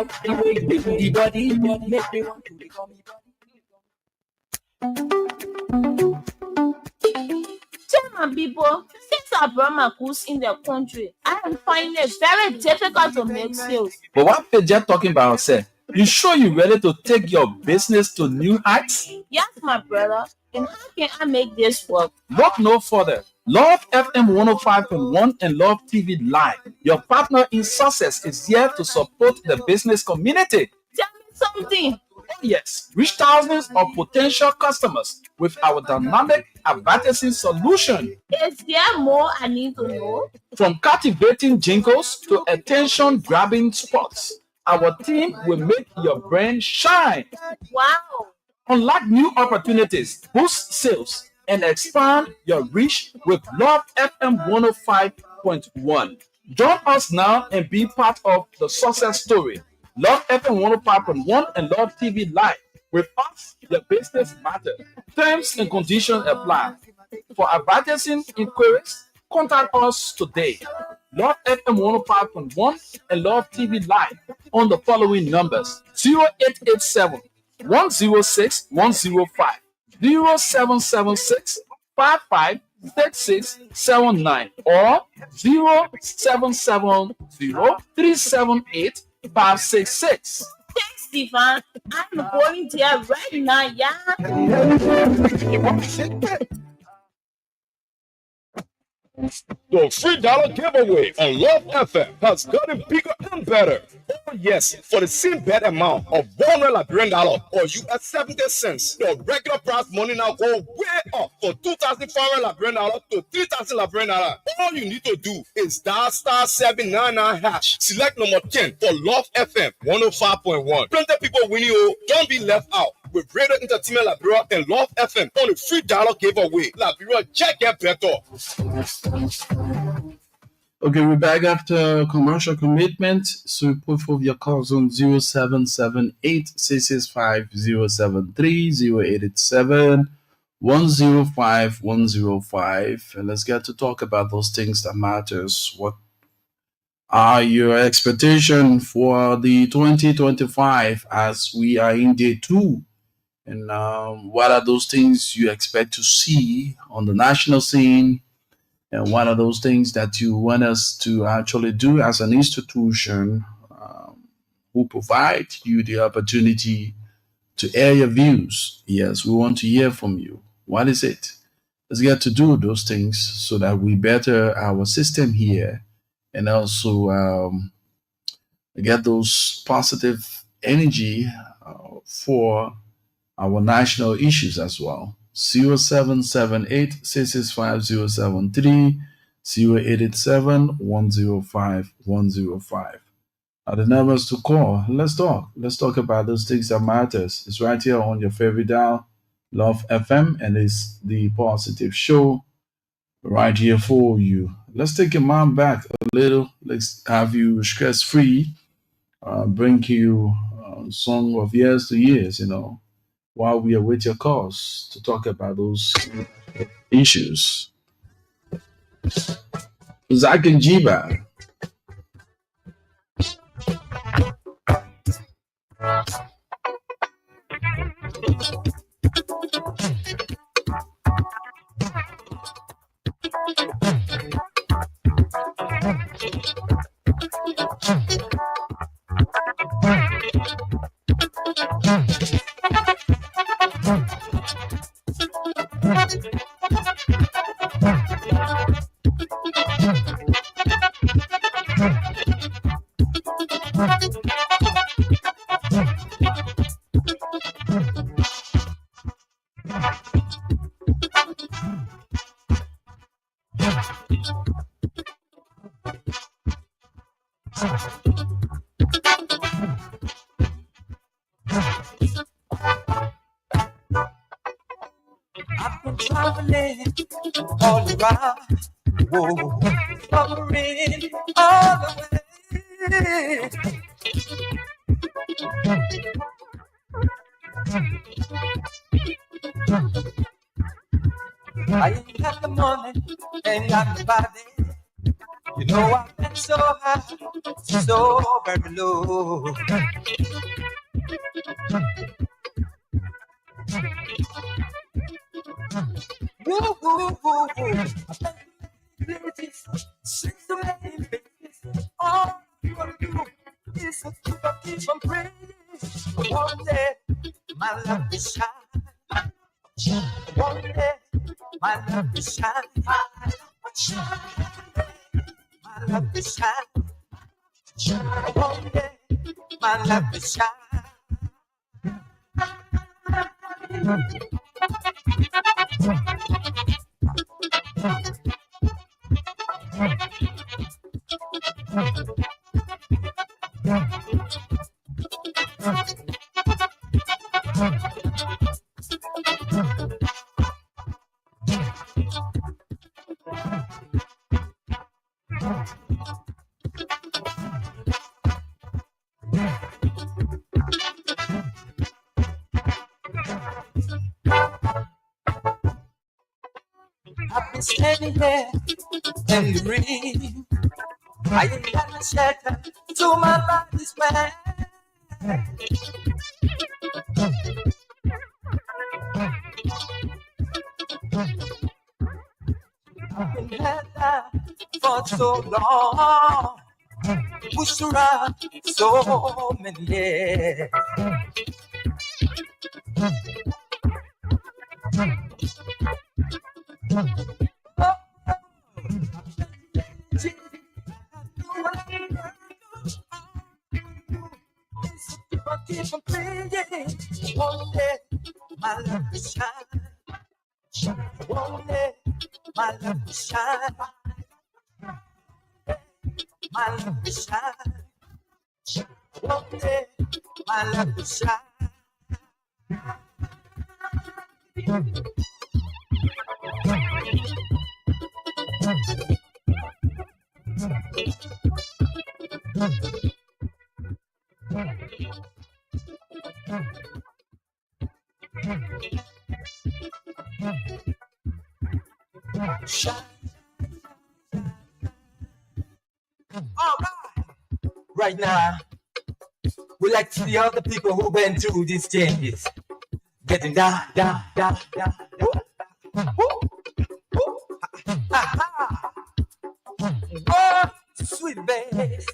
German people, since I brought my goods in the country, I am finding it very difficult to make sales. But what Peja talking about, sir? You sure you ready to take your business to new heights? Yes, my brother. And how can I make this work? Look no further. Love FM 105.1 and Love TV Live, your partner in success, is here to support the business community. Tell me something. Oh yes, reach thousands of potential customers with our dynamic advertising solution. Is there more I need to know? From captivating jingles to attention-grabbing spots, our team will make your brand shine. Wow. Unlock new opportunities, boost sales, and expand your reach with Love FM 105.1. Join us now and be part of the success story. Love FM 105.1 and Love TV Live. With us, your business matters. Terms and conditions apply. For advertising inquiries, contact us today. Love FM 105.1 and Love TV Live on the following numbers: 0887 106 105, 0776 556679, or 0770 378 566. Thanks, Stephen. I'm going there right now, yeah? The free dollar giveaway on Love FM has gotten bigger and better. Oh yes, for the same bet amount of $100 Liberian dollar or US 70 cents, the regular price money now go way up for 2,500 Liberian dollar to 3,000 Liberian dollar. All you need to do is dial *799 hash. Select number 10 for Love FM 105.1. Plenty people winning. Oh, don't be left out with Radio Entertainment Liberia and Love FM on the free dollar giveaway. Liberia, check get better. Okay, we're back after commercial commitment. So put forth your calls on 0778 665 073 0887 105 105. And let's get to talk about those things that matters. What are your expectations for the 2025 as we are in day 2? And what are those things you expect to see on the national scene? And what are those things that you want us to actually do as an institution who provide you the opportunity to air your views? Yes, we want to hear from you. What is it? Let's get to do those things so that we better our system here and also get those positive energy for our national issues as well. 0778 665 073 0887 105 105 are the numbers to call. Let's talk about those things that matters. It's right here on your favorite dial. Love FM, and it's the positive show right here for you. Let's take your mind back a little. Let's have you stress free. Bring you a song of years to years, while we await your calls to talk about those issues. Zach and Jiba. I've been traveling all around, whoa, covering all the way. I ain't got the money, ain't got the body. You know I've been so high, so very low. Woo, woo, woo, woo. Ladies, sing so many babies. All you wanna do is to keep on praying. One day, my love will shine. One day, my love will shine. My love will shine. One day, my love will shine. I've been standing here in the rain. I ain't got no shelter to my body's pain. I've been held down for so long, pushed around so many years. Keep on praying. One day, my love will shine. One day, my love will shine. My love will shine. One day, my love will shine. Shine. All right. Right now, we like to see all the people who went through these changes. Getting down, down, down, down, down. Woo, woo, ha, ha. Oh, sweet bass.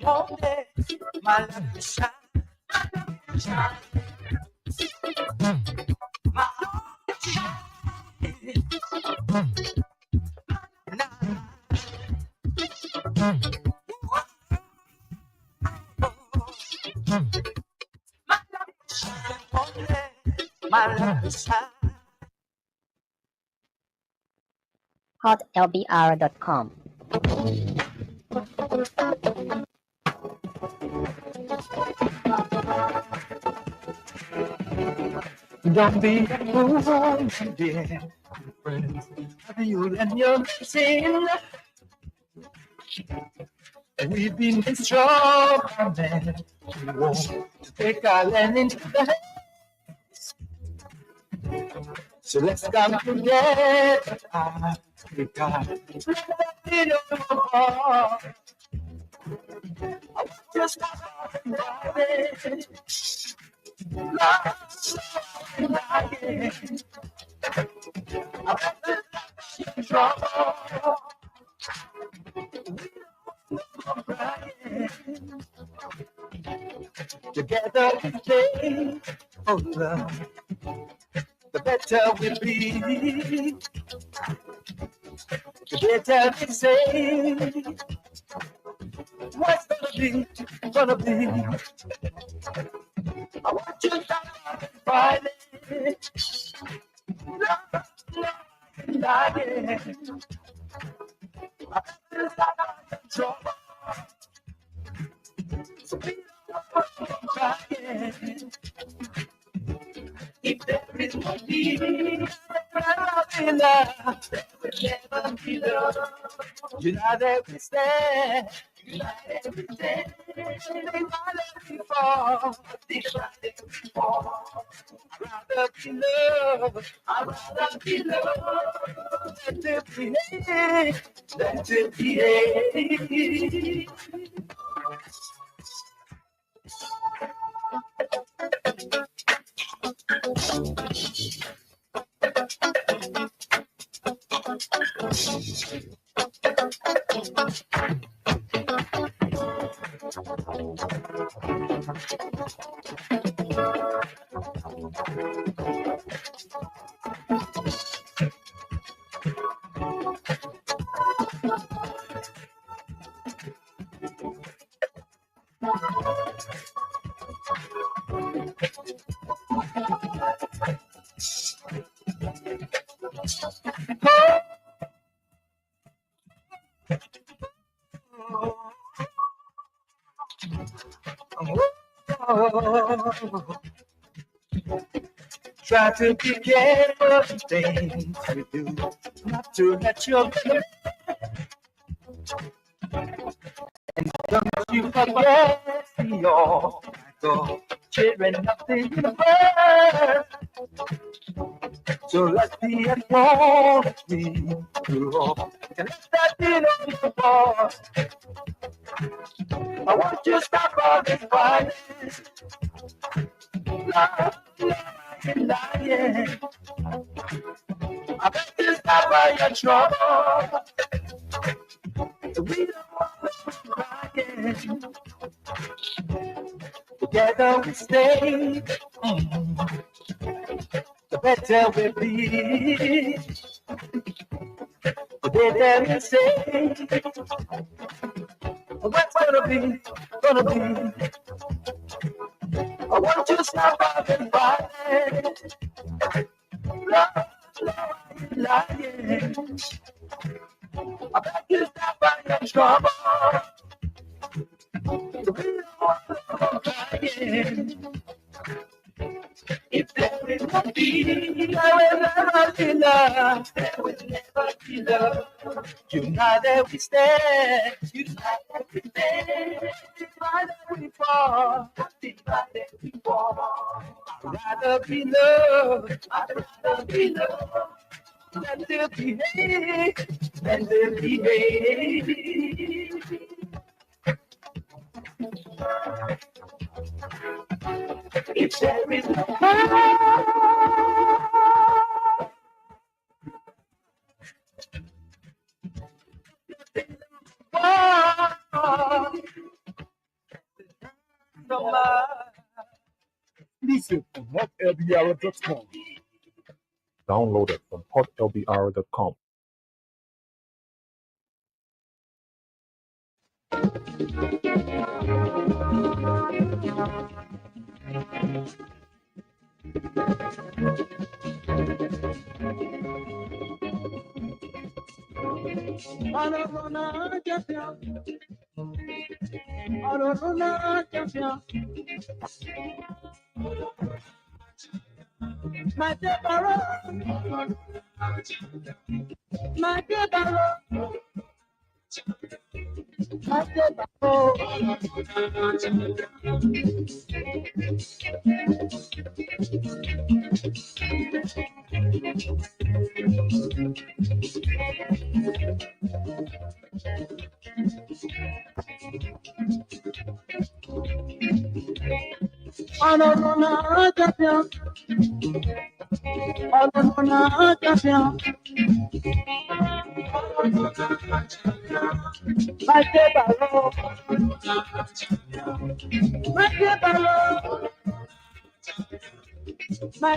One day, my love will shine. hotlbr.com. Don't be a fool, dear friends. You and your sin. We've been in trouble, man. We want to take our land into the hands. So let's come together, Africa. Little more. I want to stop everybody. Love, lying. I want to stop trouble. Together we stay, oh love, the better we'll be. Together we say, what's gonna be. I want you to stop Friday, love, lying. I want you to stop trouble. So we don't crying. If there is no need, never be love, there will never be love. United we stand, united we stand. Divided we fall, divided we fall. I'd rather be loved, I'd rather be loved. Let it be, let it be. Try to be careful of the things you do, not to let your love. And don't you forget your go cheering up the universe. So let's be at one as we grow. And let that be the boss. I want you to stop all this violence. Love, lying, lying. I bet you stop all your trouble. We don't want to crying. Together we stay. The better we'll be. Together we stay. What's gonna be. I want you to stop out and fight. Love, lying. I bet you stop by your trouble. We don't want to crying. If there is no peace, there will never be love. There will never be love. United we stand. United we stand. Divided we fall. Divided we fall. I'd rather be loved. I'd rather be loved. Than to be hated. Than to be hated. If there is no Exclusive on hotlbr.com. Download it from hotlbr.com. My Deborah, my Deborah, my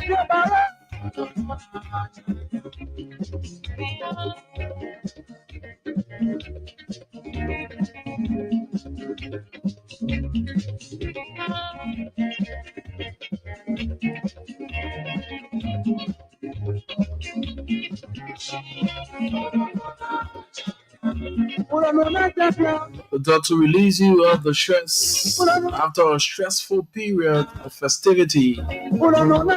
God to release you of the stress after a stressful period of festivity.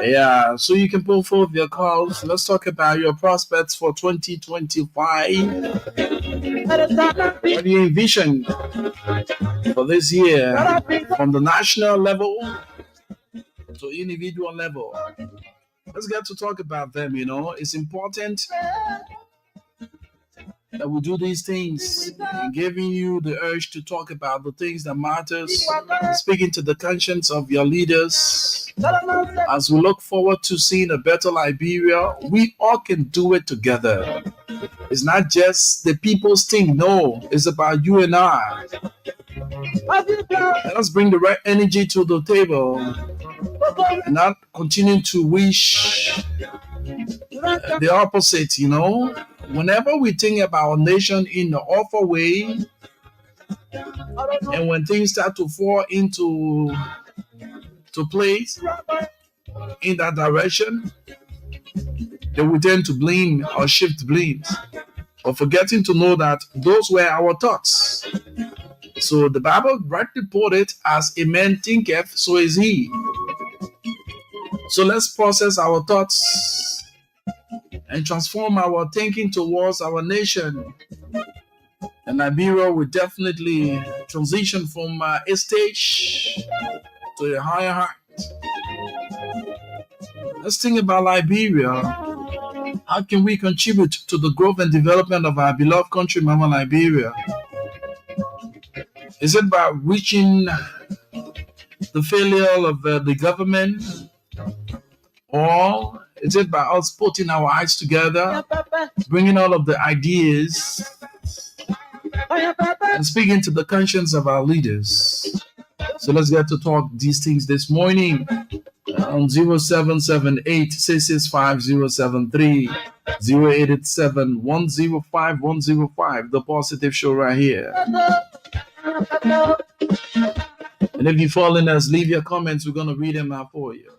Yeah, so you can pull forth your calls. Let's talk about your prospects for 2025. What do you envision for this year from the national level to individual level? Let's get to talk about them. It's important that we do these things, and giving you the urge to talk about the things that matters, speaking to the conscience of your leaders. As we look forward to seeing a better Liberia, we all can do it together. It's not just the people's thing. No, it's about you and I. Let us bring the right energy to the table and not continue to wish the opposite. Whenever we think about our nation in the awful way, and when things start to fall into place in that direction, then we tend to blame or shift blames, but forgetting to know that those were our thoughts. So the Bible rightly put it as a man thinketh, so is he. So let's process our thoughts and transform our thinking towards our nation. And Liberia will definitely transition from a stage to a higher height. Let's think about Liberia. How can we contribute to the growth and development of our beloved country, Mama Liberia? Is it by reaching the failure of the government? Or is it by us putting our eyes together, bringing all of the ideas, and speaking to the conscience of our leaders? So let's get to talk these things this morning on 0778 665 073, 0887 105 105, the Positive Show right here. And if you fall in us, leave your comments. We're going to read them out for you.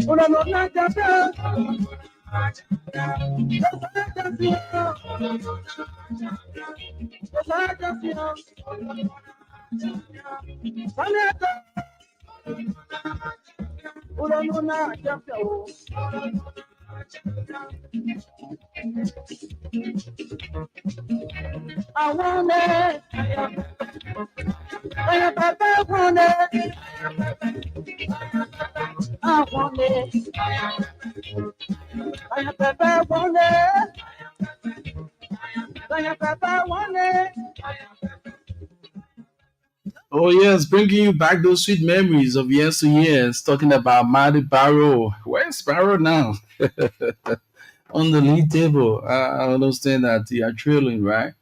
Una no na jabia. I want it. I want it. I want it. I want it. I want it. Oh yes, bringing you back those sweet memories of years, talking about Mighty Barrow. Where's Barrow now? On the lead table. I understand that you are trailing, right?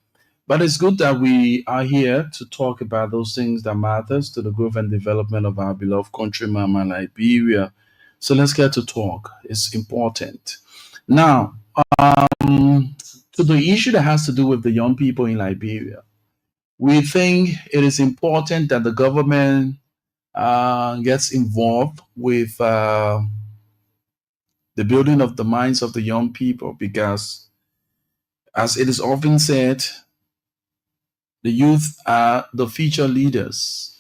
But it's good that we are here to talk about those things that matters to the growth and development of our beloved country, Mama Liberia. So let's get to talk. It's important. Now, to the issue that has to do with the young people in Liberia, we think it is important that the government gets involved with the building of the minds of the young people because, as it is often said, the youth are the future leaders.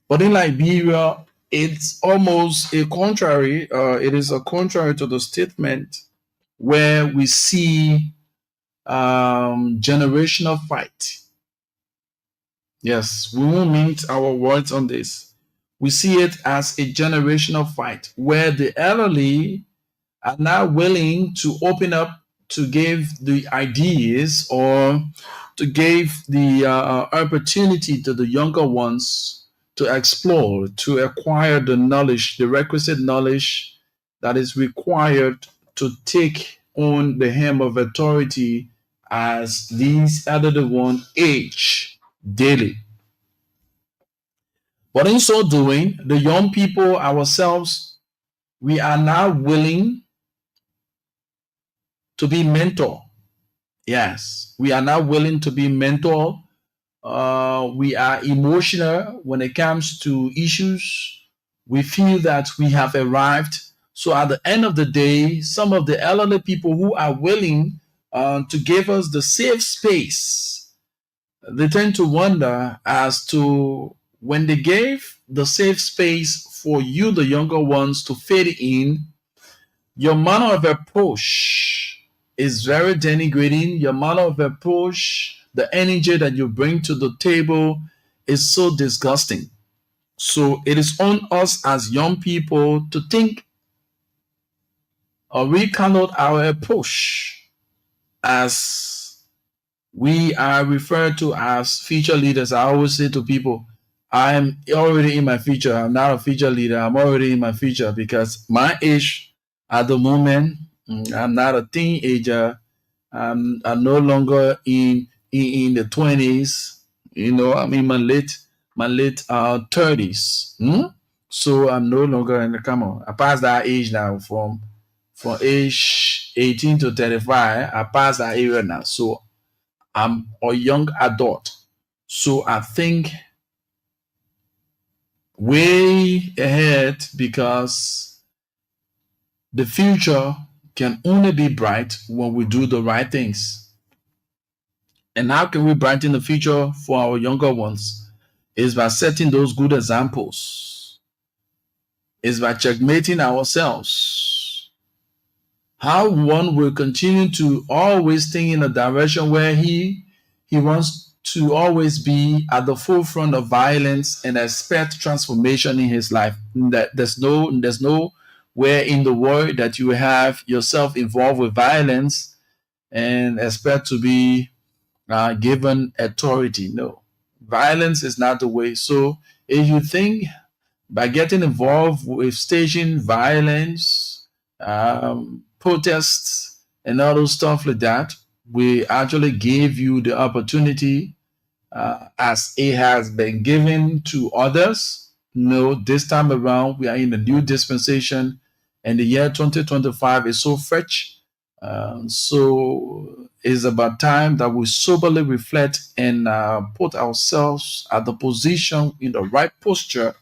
But in Liberia, it's almost a contrary. It is a contrary to the statement where we see generational fight. Yes, we won't mince our words on this. We see it as a generational fight where the elderly are not willing to open up to give the ideas or to give the opportunity to the younger ones to explore, to acquire the knowledge, the requisite knowledge that is required to take on the helm of authority as these elderly ones age daily. But in so doing, the young people ourselves, we are now willing to be mentor. Yes, we are now willing to be mentor. We are emotional when it comes to issues. We feel that we have arrived. So at the end of the day, some of the elderly people who are willing to give us the safe space, they tend to wonder as to when they gave the safe space for you, the younger ones, to fit in, your manner of approach is very denigrating. Your manner of approach, the energy that you bring to the table is so disgusting. So it is on us as young people to think or recalculate our approach as we are referred to as future leaders. I always say to people, I'm already in my future. I'm not a future leader. I'm already in my future because my age at the moment, I'm not a teenager. I'm no longer in the 20s. You know, I'm in my late 30s. So I'm no longer in the come on. I passed that age now from age 18 to 35. I passed that area now. So I'm a young adult. So I think way ahead because the future can only be bright when we do the right things. And how can we brighten the future for our younger ones? Is by setting those good examples. Is by checkmating ourselves. How one will continue to always think in a direction where he wants to always be at the forefront of violence and expect transformation in his life. That there's no where in the world that you have yourself involved with violence and expect to be given authority. No, violence is not the way. So if you think by getting involved with staging violence, protests, and all those stuff like that, we actually gave you the opportunity as it has been given to others. No, this time around, we are in a new dispensation, and the year 2025 is so fresh. So it's about time that we soberly reflect and put ourselves at the position in the right posture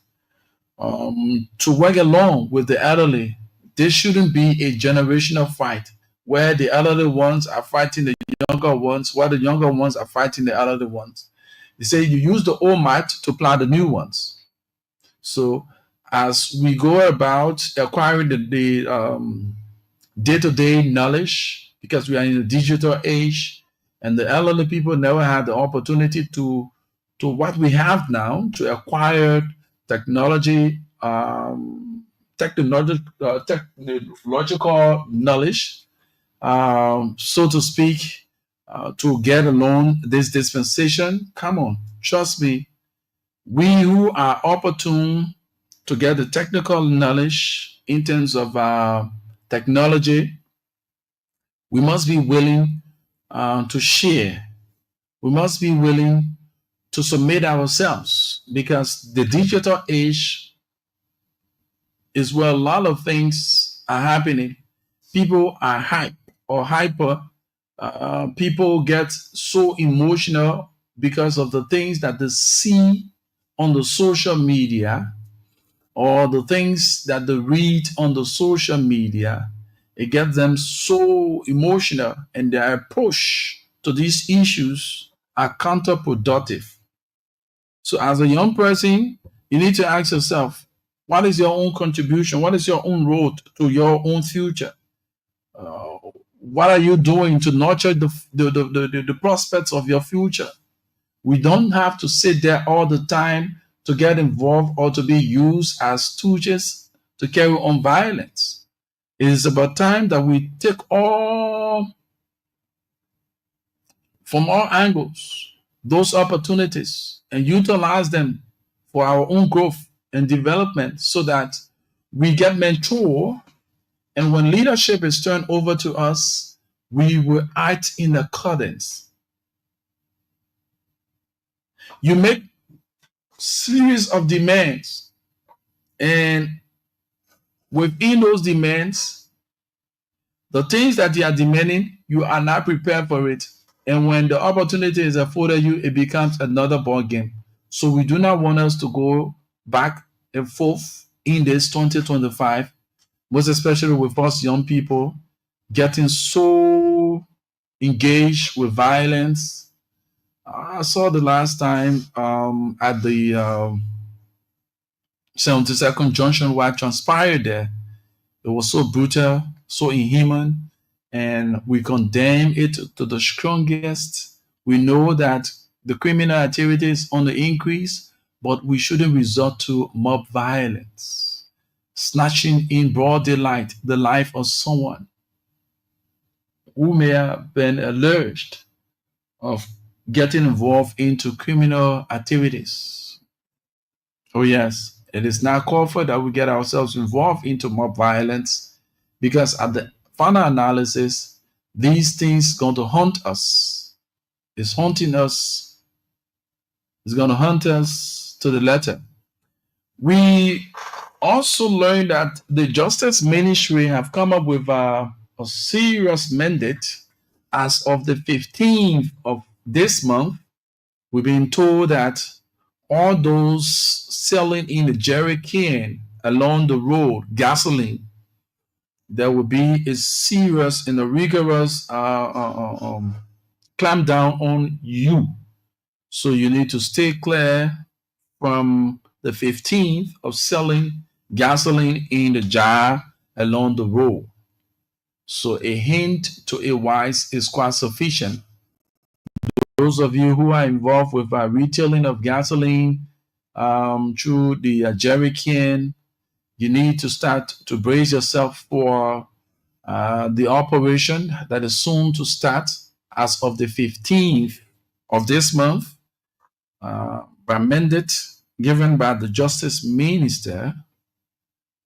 to work along with the elderly There shouldn't be a generational fight where the elderly ones are fighting the younger ones, while the younger ones are fighting the elderly ones. They say you use the old mat to plant the new ones. So as we go about acquiring the day-to-day knowledge, because we are in a digital age, and the elderly people never had the opportunity to what we have now, to acquire technology, technological knowledge, so to speak, to get along this dispensation. Come on, trust me. We who are opportune to get the technical knowledge in terms of technology, we must be willing to share. We must be willing to submit ourselves, because the digital age is where a lot of things are happening. People are hyper. People get so emotional because of the things that they see on the social media, or the things that they read on the social media. It gets them so emotional, and their approach to these issues are counterproductive. So as a young person, you need to ask yourself, what is your own contribution? What is your own road to your own future? What are you doing to nurture the prospects of your future? We don't have to sit there all the time to get involved or to be used as stooges to carry on violence. It is about time that we take all, from all angles, those opportunities and utilize them for our own growth and development, so that we get mature, and when leadership is turned over to us, we will act in accordance. You make series of demands, and within those demands, the things that you are demanding, you are not prepared for it. And when the opportunity is afforded you, it becomes another ball game. So we do not want us to go back and forth in this 2025, most especially with us young people getting so engaged with violence. I saw the last time at the 72nd Junction what transpired there. It was so brutal, so inhuman, and we condemn it to the strongest. We know that the criminal activity is on the increase, but we shouldn't resort to mob violence, snatching in broad daylight the life of someone who may have been alleged of getting involved into criminal activities. Oh yes, it is not called for that we get ourselves involved into mob violence, because at the final analysis, these things going to haunt us. It's haunting us. It's going to hunt us to the letter. We also learned that the Justice Ministry have come up with a serious mandate as of the 15th of this month. We've been told that all those selling in the jerry can along the road gasoline, there will be a serious and a rigorous clampdown on you. So you need to stay clear from the 15th of selling gasoline in the jar along the road. So a hint to a wise is quite sufficient. Those of you who are involved with retailing of gasoline through the jerry can, you need to start to brace yourself for the operation that is soon to start as of the 15th of this month, by mandate given by the Justice Minister.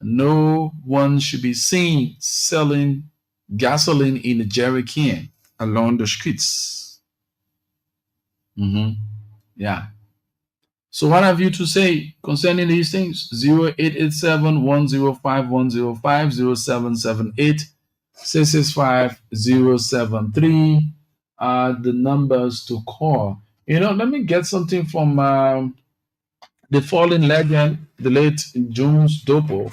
No one should be seen selling gasoline in a jerry can along the streets. Yeah. So what have you to say concerning these things? 0887-105-105, 0778-665-073 are the numbers to call. Let me get something from the fallen legend, the late Jones Dopo.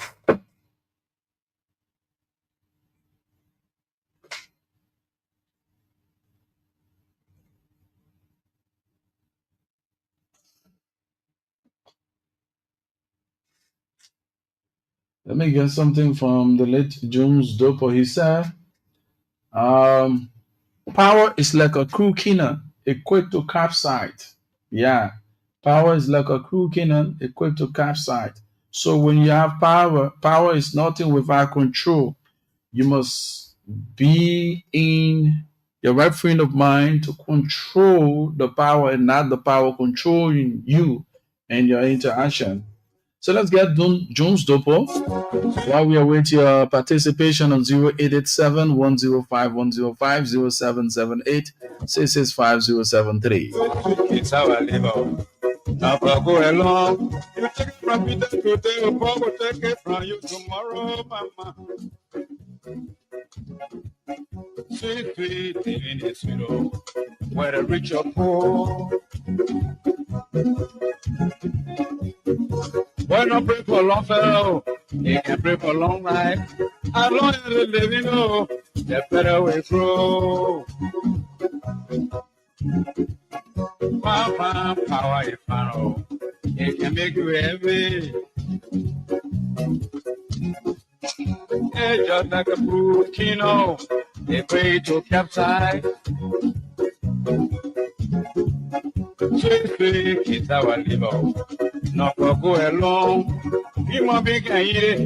Let me get something from the late Jones Dopo. He said, power is like a crew cannon equipped to capsize. Yeah, power is like a crew cannon equipped to capsize. So when you have power, power is nothing without control. You must be in your right frame of mind to control the power and not the power controlling you and your interaction. So let's get Jones Dopo while we await your participation on 0887 105 105 0778 665 It's our labor. Now go along. You take it from me today, or Paul will take it from you tomorrow, mama. Sweet, sweet, living is sweet, whether rich or poor. Why not pray for long fellow? You can pray for long life. As long as you live, you know, the better we grow. Mama, power is final. It can make you heavy. It's just like a volcano. They pray to capsize. Sweet, sweet, it's our liver. Not for go along. Human being can eat it.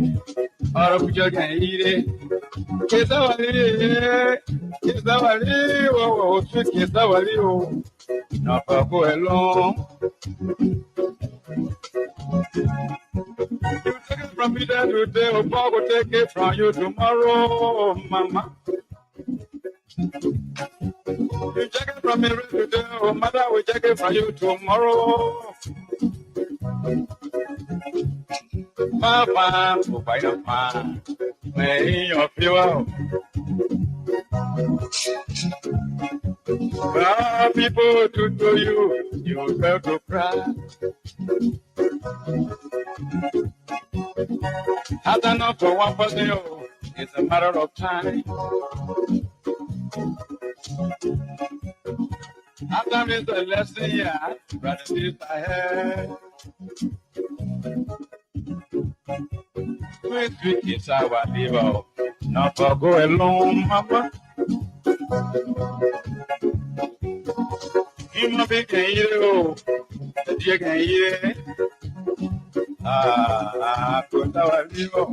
Other people can eat it. It's our liver. It's our liver. Oh, sweet, it's our liver. Not for go along. You take it from me today, or Bob will take it from you tomorrow, mama. You take it from me today, or mother will take it from you tomorrow. Mama, oh, by the man, may your fuel. Well, people to you, you have to cry. I don't know for one person, it's a matter of time. After this a lesson, yeah, but it is ahead. Sweet, sweet, it's our liver. Not for go alone, mama. Human being can eat it, the deer can eat it. Put our liver.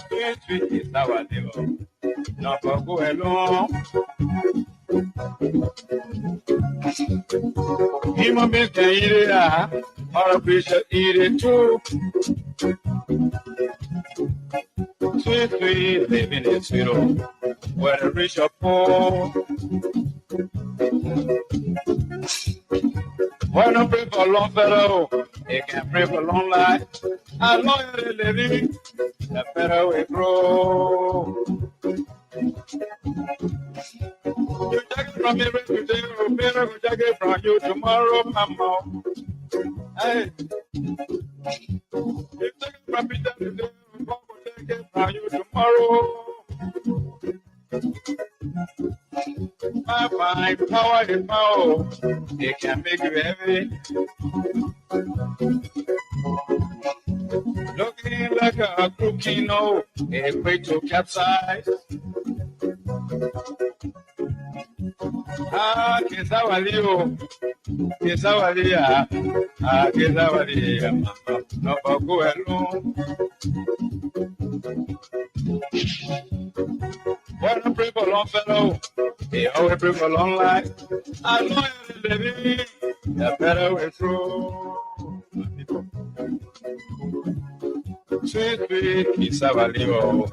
Sweet, sweet, it's our liver. Not for go alone. Human beings can eat it, other creatures eat it too. Sweet, sweet, living is sweet, whether rich or poor. Why not pray for long fellow? You can pray for long life. As long as you're living, the better we grow. You take it from me today, or better will take it from you tomorrow, mama. Hey, you take it from me today, or God will take it from you tomorrow. My fine power is power. It can make you heavy. Looking like a cooking, no, a way to capsize. Kesawalio, Kesawalia, Kesawalia, no go alone. One pray for long fellow, they always pray for long life. I know you're living, the better way through. Sweet, sweet, Kesawalio,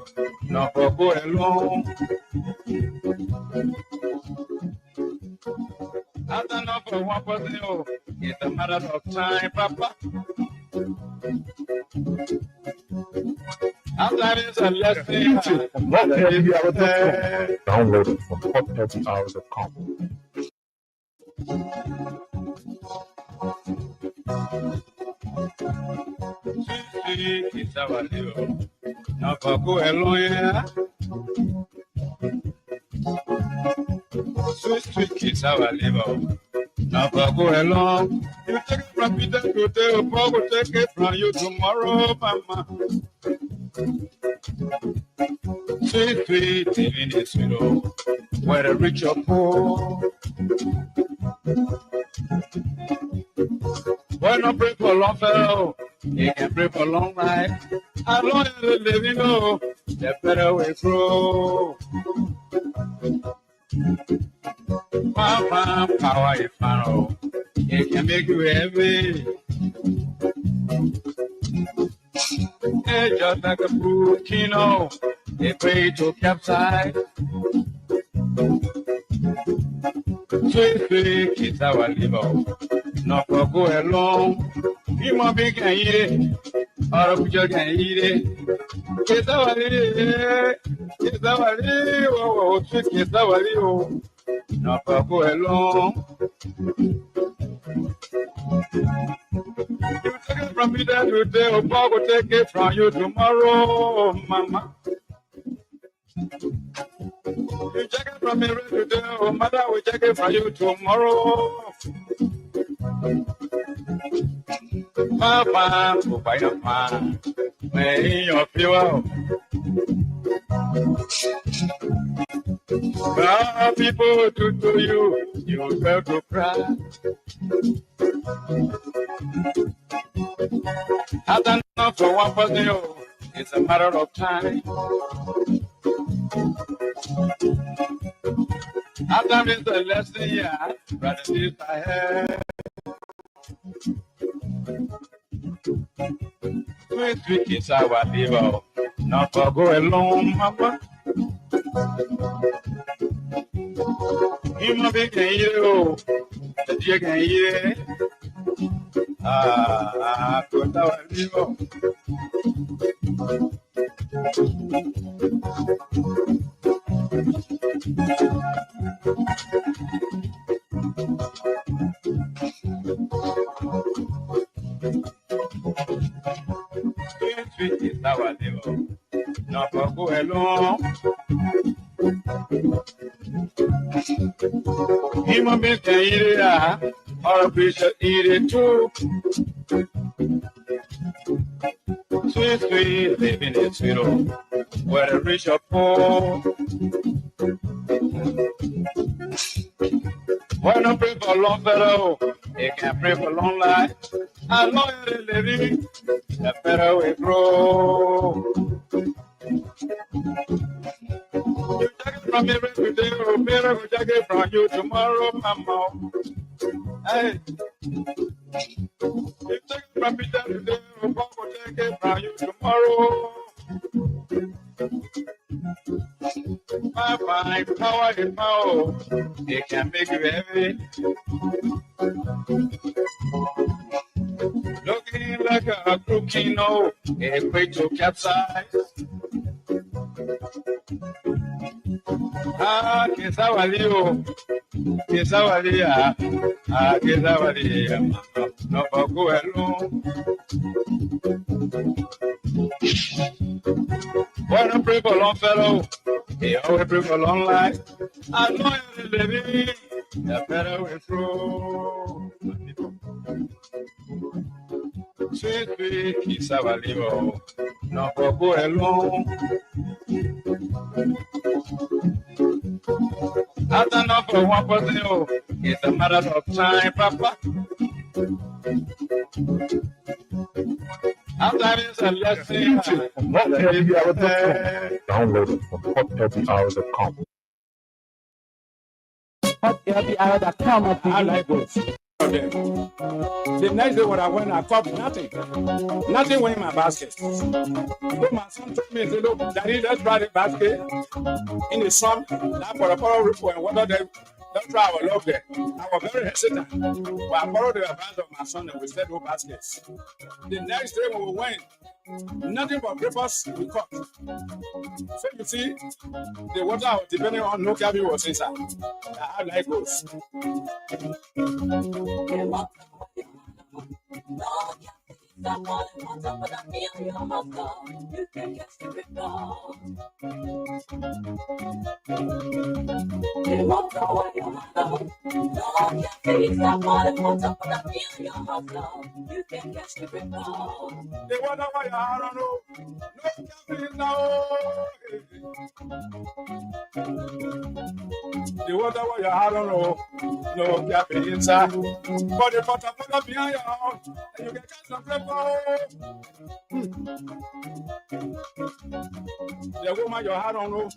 no go alone. I don't know for one person, it's a matter of time, Papa. After this a lesson, Download it from hot30hours.com. Sweet, it's our little. no go alone. Sweet kids, how I live. No go alone. You take it from me today, Paul will take it from you tomorrow, mama. Sweet, living is sweet, whether rich or poor. Why not pray for long fellow? You can pray for long life. As long as you live, you know, the better way through. Power is found. It can make you heavy. It's just like a volcano. They pray to capsize. Sweet, kids, our liver. No go along. You might be can eat it. Or you can eat it. Kids, our liver. Kids, our liver. Oh, sweet kids, our liver. No go along. You take it from me today, or Bob will take it from you tomorrow, mama. You take it from me today, or mother will take it from you tomorrow. Papa, go buy the pan. May your fuel. People to you, you felt to cry. I don't know for one person, it's a matter of time. After this, the lesson, yeah, but this I have. Sweet kids, our liver, not for go alone, mama. You might be can you, that you can eat. Put our liver. Sweet is our liver, not for go alone. Human beings can eat it, or a fish can eat it too. Sweet, living is sweet, whether rich or poor. Why not pray for long fellow? They can pray for long life. As long as they living, the better we grow. You take it from me today, or better we take it from you tomorrow, mama. Hey, you take it from me today, or Bob will take it from you tomorrow. My fine power is power. It can make you heavy. Looking like a crooked no, a way to capsize. Kesawalio, Kesawalia, Kesawalia, no go alone. Why not pray for long fellow? They always pray for long life. I know you're living, the better way through. Sweet, Kesawalio, no go alone. I don't know for one person, it's a matter of time, Papa. After this, a lesson. Download it from hothappyhour.com. hothappyhour.com. I like those. The next day when I went, I caught nothing. Nothing went in my basket. So my son told me, look, Daddy, let's try the basket in the sun. Now for a power ripple and water them. Don't try our love there. I was very hesitant. But I borrowed the advice of my son and we set up baskets. The next day when we went, nothing but papers we caught. So you see, the water depending on no cabin was inside. How life goes. You can catch the ripple. It won't go away, your mother. No, you can't eat that bottom on top of the meal, your mother. You can catch the ripple. They wonder why I don't know. No caffeine now. They wonder why I don't know. No caffeine inside. But the butter behind your house, and you can catch some ripple. The woman you had on,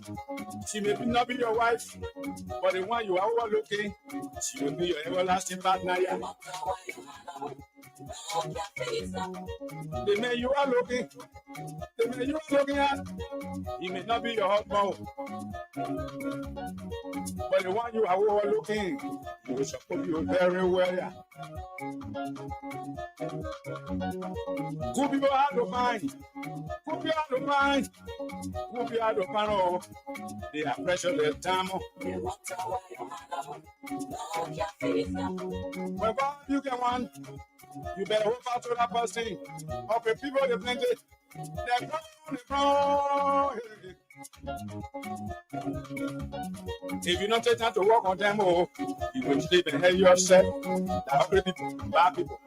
she may not be your wife, but the one you are overlooking, she will be your everlasting partner. Yeah. The man you are looking at, he may not be your husband, but the one you are overlooking, he will support you very well. Yeah. Good people have to find. Good people have to find. Good people have to find. Oh, they are precious their time. Whenever you get one, you better hope out to that person. Okay, people they plenty. They're gone. If you don't take time to work on them, oh, you will sleep and hate yourself. They're ugly people, bad people.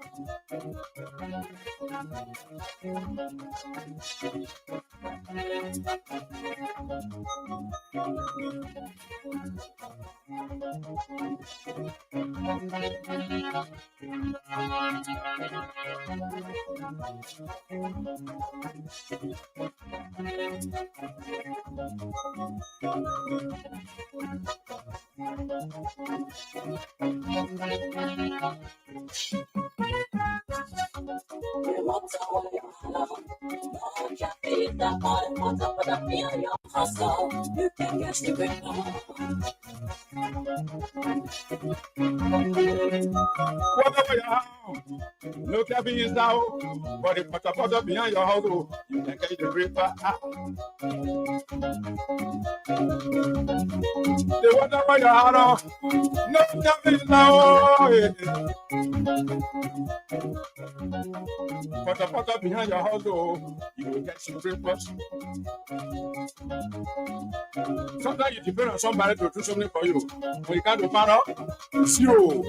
You can catch the ripple. Whatever you have, no cabin is now, but the potter behind your house, oh, you can catch the ripper. The whatever you have, no cabin is now. Potter behind your house, oh, you will get some rippers. Sometimes you depend on somebody to do something for you. When you can't do power, zero.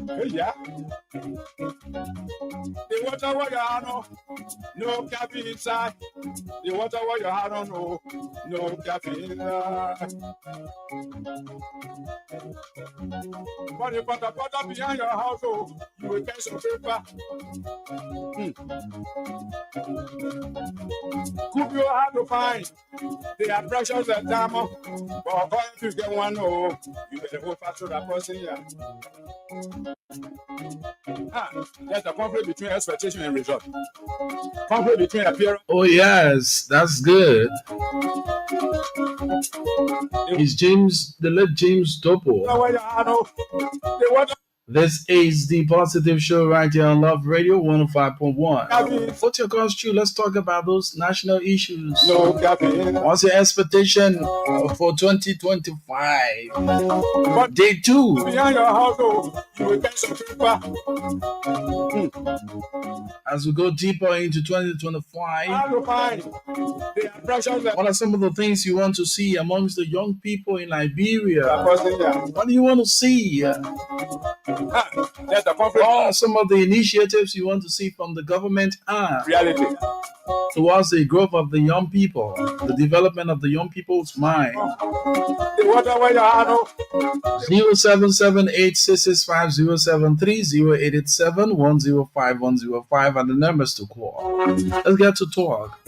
Hey, yeah. The water where you are, no caffeine inside. The water where you are, no caffeine inside. But you put a potter behind your house, oh, you will get some paper. Could be hard to find. They are precious and diamond. But if you get one, oh, you better go fast to that person here. There's a conflict between expectation and result. Conflict between appearance. Oh, yes, that's good. It's James, the late James Dopo. This is the Positive Show right here on Love Radio 105.1. What's your costume? Let's talk about those national issues. What's your expectation for 2025? Day 2. Behind your household, you will get some paper. As we go deeper into 2025, what are some of the things you want to see amongst the young people in Liberia? What do you want to see? What are some of the initiatives you want to see from the government reality towards the growth of the young people, the development of the young people's mind? 0778-665-073-0887-105-105 are the numbers to call. Let's get to talk.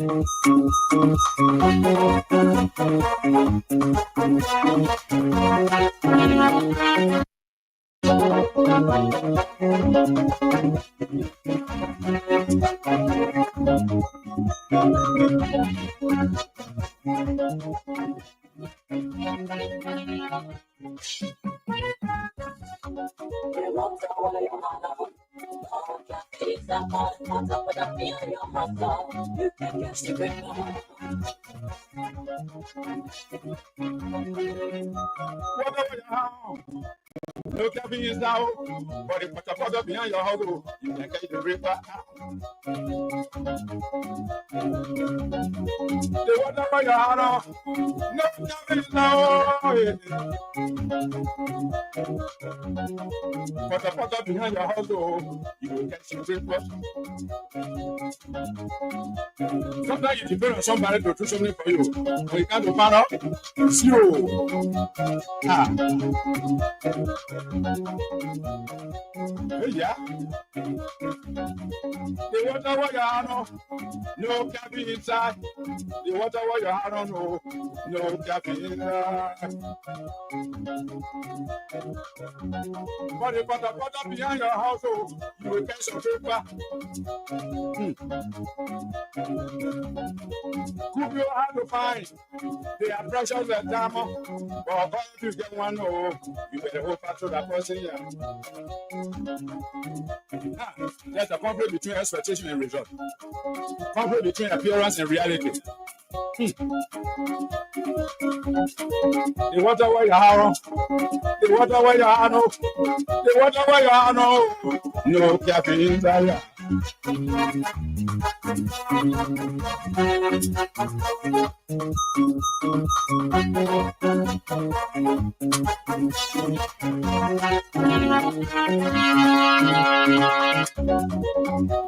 No cabin is now, but if a pot behind your house, you can get the river. The water by your hand, no cabin is now. But a pot behind your house, you will get some river. Sometimes you depend on somebody to do something for you, but you can't do matter. It's you. Yeah. The water where your hand no cabin inside. The water where your hand no cabin inside. But if the water behind your house, you will get some paper. Could you hard to find? They are precious and diamond. But if you get one, you better hope to that person here. There's a conflict between expectation and result. Conflict between appearance and reality. The water where you are, the water where you are, the water where you are, no cabin inside.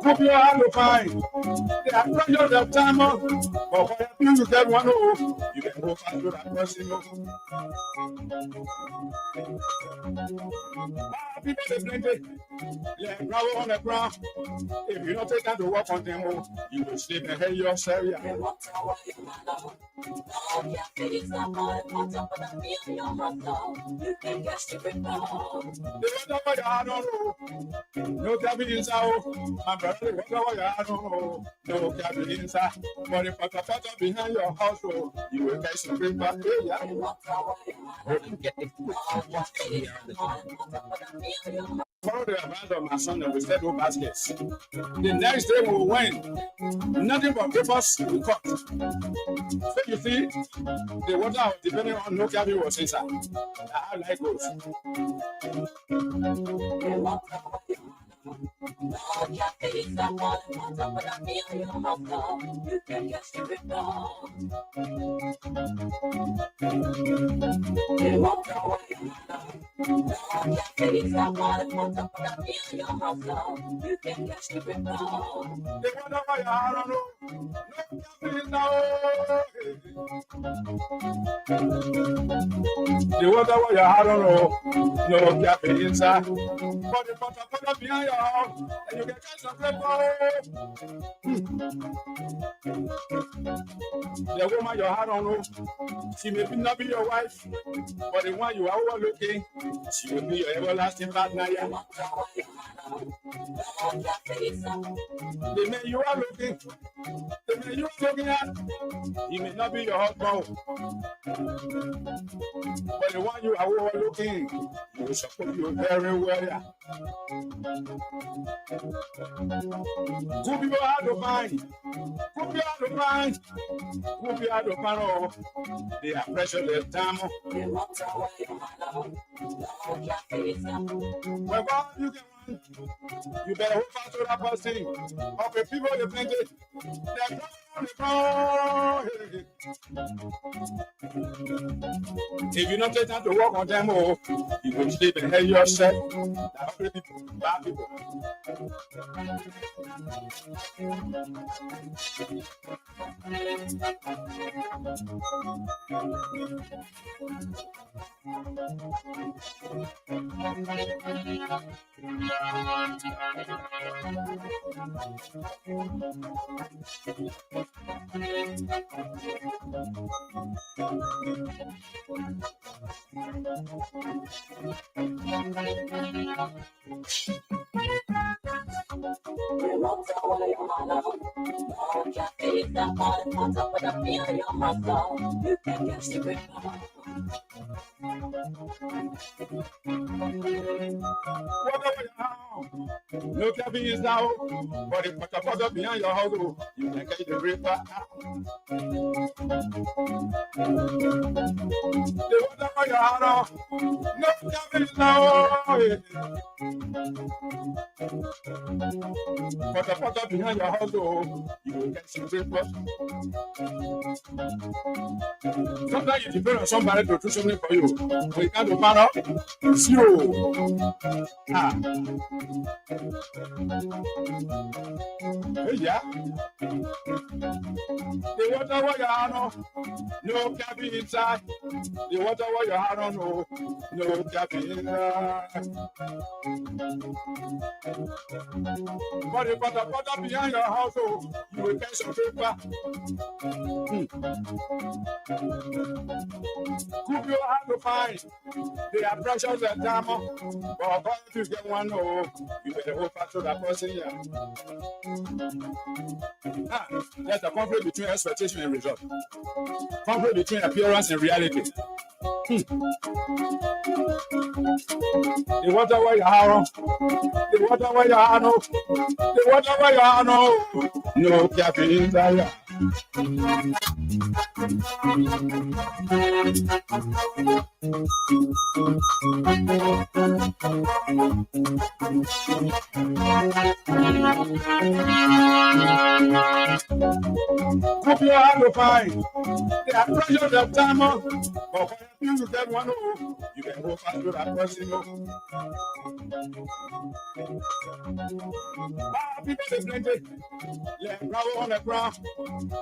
Hope you are to find. They are pressure the time, but for you to get one, you can go fast to that person. People they plenty. Yeah, bravo on the ground. If you don't take time to work on them, you will sleep and hate yourself. Yeah. No cabin inside, my brother. No cabin inside. But if a behind your house, you will get some big back. Follow the advice of my son and we set up baskets. The next day we will win. Nothing but papers we cut. So you see, the water depending on no cabin was inside. I like those. The water where your heart on no cabin inside. But the water behind your house, and you can catch some paper. The woman your heart on, she may not be your wife, but the one you are overlooking, she will be your everlasting partner. The man you are looking, the man you are looking at, he may not be your husband, but the one you are overlooking, he will support you very well. Good people hard to find. Good people hard to find. Good people hard to find. They are precious their time. Wherever you get one, you better hold fast to that person. Okay, people they plenty. They're on the phone. If you don't take time to work on them, you will sleep and hate yourself. That's people, bad people. No cabin is now, but if put up behind your house, you can catch the river. The water for your hand, no cabin is now. Put up behind your house, you will get some river. Sometimes you depend on somebody to do something for you. We can't do power. Zero. Yeah. The water where your hand on, no cabin inside. The water where your hand on, no cabin inside. But if put up behind your house, you will get some paper. Could you have to find? They are precious and diamond. But according to get one, you better hope to that person here. There's a conflict between expectation and result. Conflict between appearance and reality. The water where you are, the water where you are, the water where you are, no cabin inside. Hope you are to find. They are pressure of time, but when you get one, you can go fast to that person. People say plenty. Let bravo on the ground.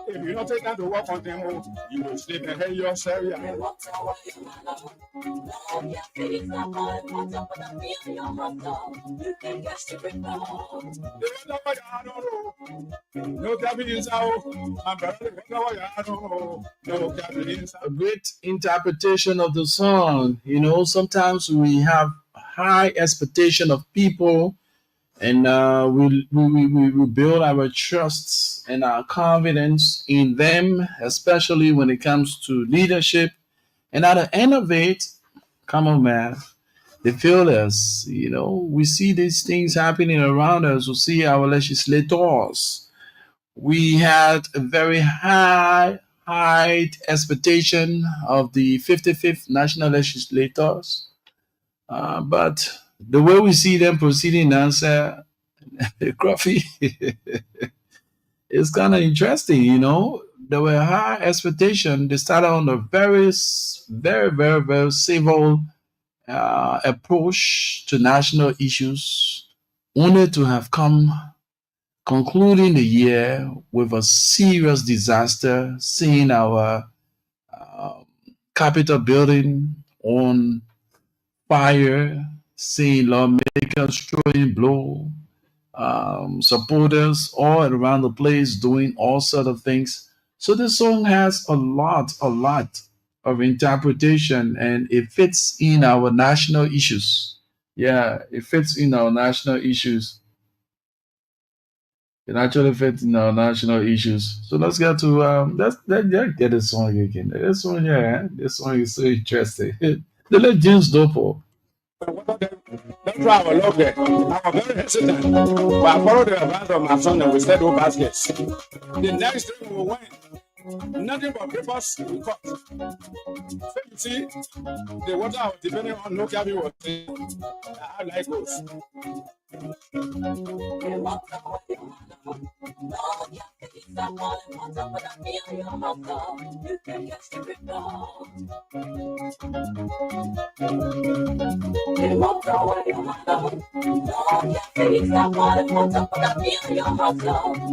If you don't take time to work on them, you will sleep and hate yourself. No cabin inside. A great interpretation of the song. You know, sometimes we have high expectation of people, and we build our trust and our confidence in them, especially when it comes to leadership. And at the end of it, come on, man, they fail us. You know, we see these things happening around us. We see our legislators. We had a very high expectation of the 55th national legislators. But the way we see them proceeding now, sir, Coffee, it's kind of interesting, you know. There were high expectation. They started on a very civil approach to national issues, only to have come concluding the year with a serious disaster, seeing our Capitol building on fire, seeing lawmakers throwing blow, supporters all around the place doing all sort of things. So this song has a lot of interpretation, and it fits in our national issues. Yeah, it fits in our national issues. It actually fits in our national issues. So let's get to let's get this song again. This one, yeah, this song is so interesting. The legends Dopo. Don't try our love there. I'm very hesitant. But I followed the advice of my son and we said, oh, baskets. The next day we went. Nothing but papers we cut. So you see, the water I was depending on no cabin was in. I like those.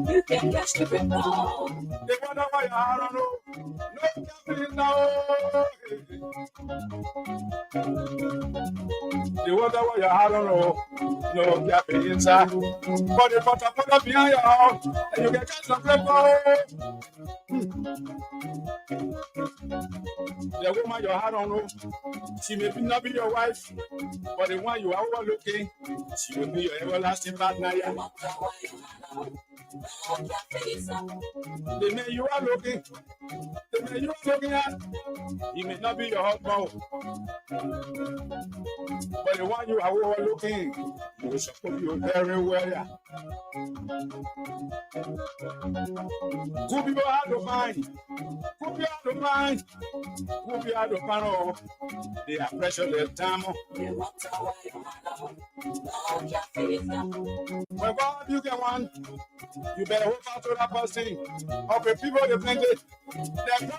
You can catch the rip off. The water why I don't know. No cabin now. The water why I don't know. No cabin inside. But the water put up behind your house, and you can catch the rip off. The woman you had on, she may not be your wife, but the one you are overlooking, she will be your everlasting partner. The man you are looking, the The man you are looking at, he may not be your husband, but the one you are overlooking, he will support you very well. Yeah. Good people hard to find. Good people hard to find. Good people hard to find. Oh, they are precious their time. Whenever you get one, you better hope out to that person. Of the people you plenty, they're gone.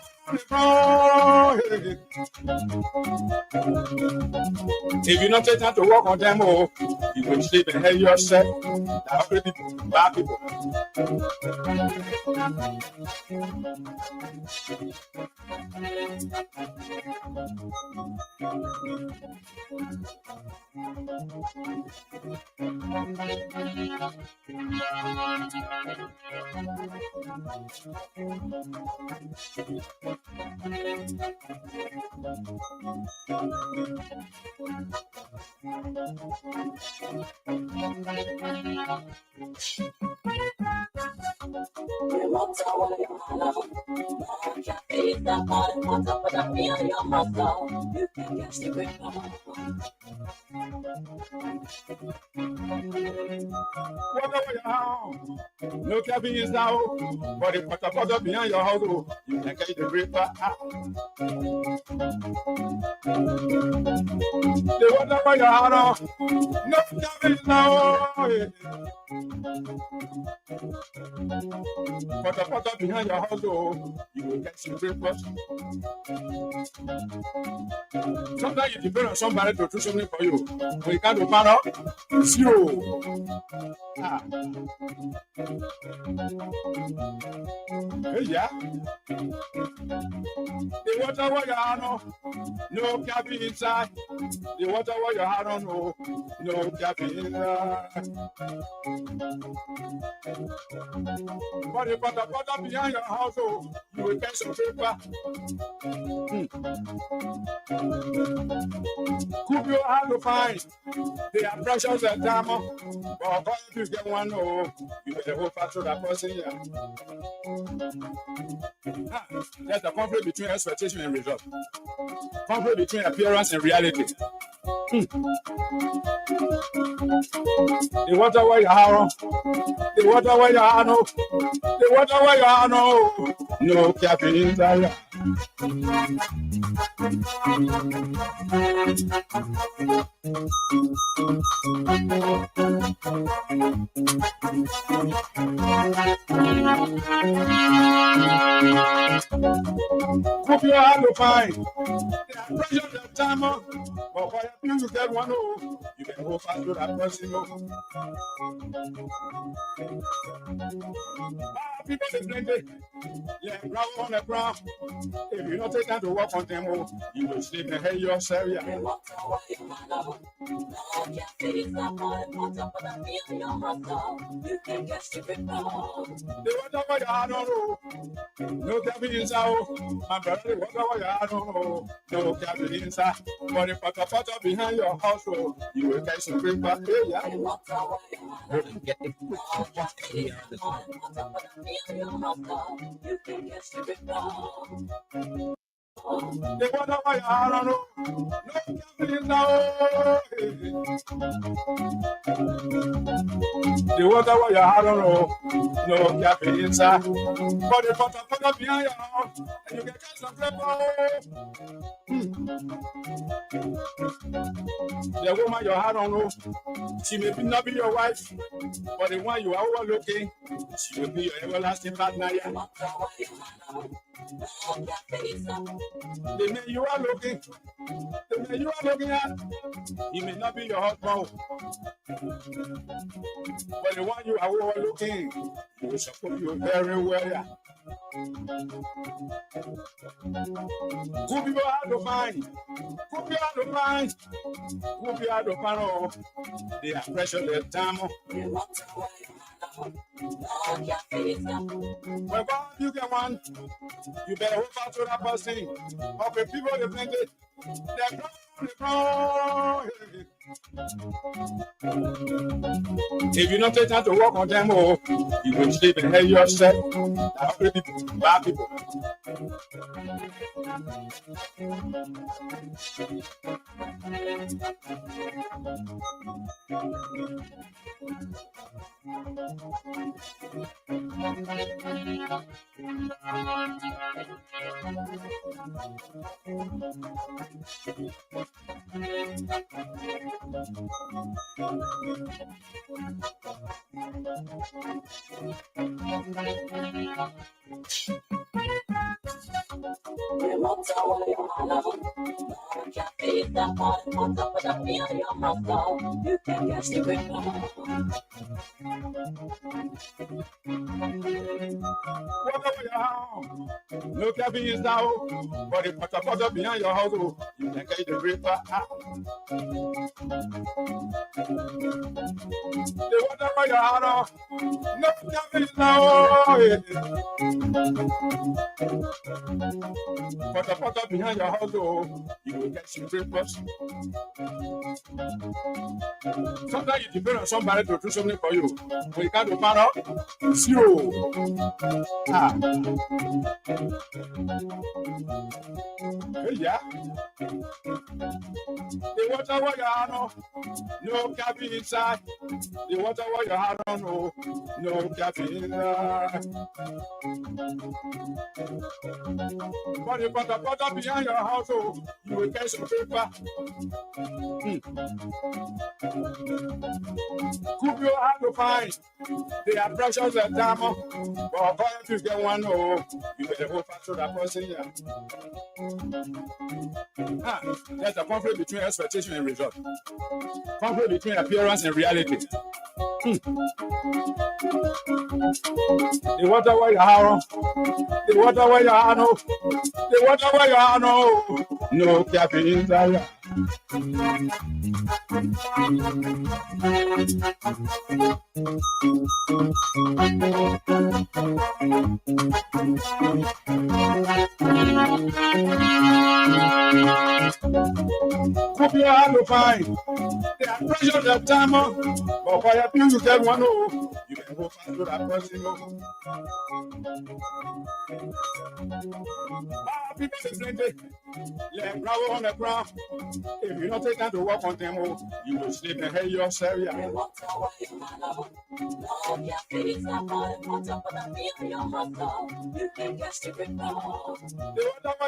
If you not take time to work on them, oh, you will sleep and hate yourself. There are already bad people. Whatever your house, no cabin is now, but the pot behind your house, you can carry the breakfast. The whatever your house, no cabin is now. Pot behind your house, you will get some breakfast. Sometimes you depend on somebody to do something for you. When you can't do panel, zero. Hey, yeah. The water where you are no cabin inside. The water where you are no cabin inside. But the pot behind your house, you will get some paper. Could you hard to find? They are precious and diamond. But if you get one, you better hope fast to that person here. There's a conflict between expectation and result. Conflict between appearance and reality. The water where you are, the water where you are, the water where you are, no cabin inside. Hope you are to find. They are precious at time, but for you to get one, you can go fast to that person. People they plenty. Yeah, grab on the ground. If you don't take time to work on them, you will sleep and hate yourself. Yeah. The whatever you are, no cabin inside. My brother, the whatever you are, no cabin inside. But the pot behind your house, you will get some bring back here. Yeah. Get the The whatever you are, no cabin inside. The whatever you are, no cabin inside. But the pot behind your house, and you can get some paper. The woman you had on, she may not be your wife, but the one you are overlooking, she will be your everlasting partner. Yeah. The man you are looking at, he may not be your husband, but the one you are overlooking, he will support you very well. Yeah. Good people hard to find. Good people hard to find. Good people hard to find. They are precious their time. Whenever you get one, you better hope out to that person. Of the people they plenty, they're gone. If you not take time to work on them, oh, you will sleep and hate yourself. That only people, bad people. Walk over your house. No cabin is now, but the pot behind your house, oh, you can carry the reaper out. The water by your house, no cabin is now. Pot behind your house, oh, you will get some reapers. Sometimes you depend on somebody to do something for you. When you can't do power, it's you. Yeah. The water where you are no cabin inside. The water where you are no cabin inside. But you put a pot behind your house, oh, you will get some paper. Cook your hand to find. They are precious and diamond. But if you get one, oh, you better go fast to that person here. There's a conflict between expectation and result. Conflict between appearance and reality. The water where you are, the water where you are, no. The water where you are, no cabin inside. Could be hard to find. They are pressure that time, but for your people, you get one, oh, you can go fast to that person. People say plenty. Let bravo on the ground. If you don't take time to work on them, oh, you will sleep and hate yourself. Yeah. The water where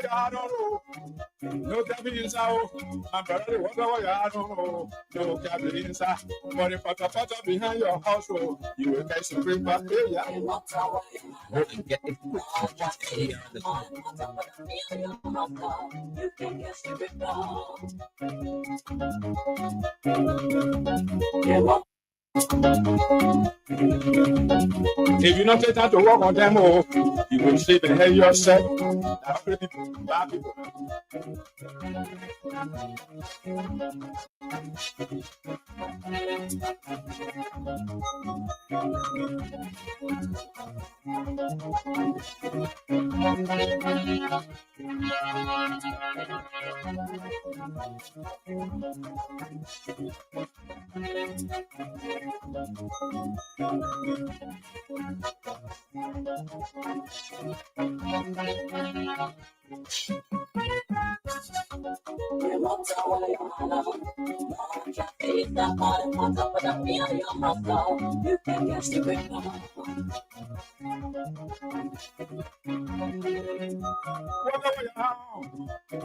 you are, no cabin inside. My brother, the water where you are, no cabin inside. But the pot behind your house, oh, you will catch some bring back here. Yeah. If you not take time to work on them, oh, you will sleep and hate yourself. That only people, bad people.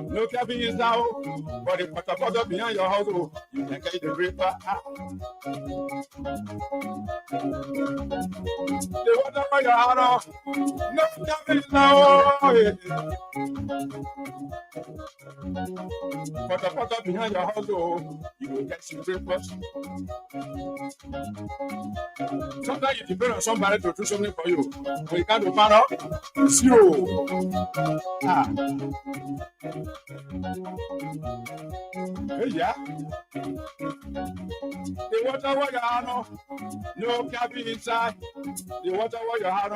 No cabin is now, but the pot behind your house, oh, you can carry the reaper out. The water by your house, no cabin is now. Pot behind your house, oh, you will get some reapers. Sometimes you depend on somebody to do something for you. We can't do panel. Zero. Ah. Hey, yeah. The water where you are no cabin inside. The water where you are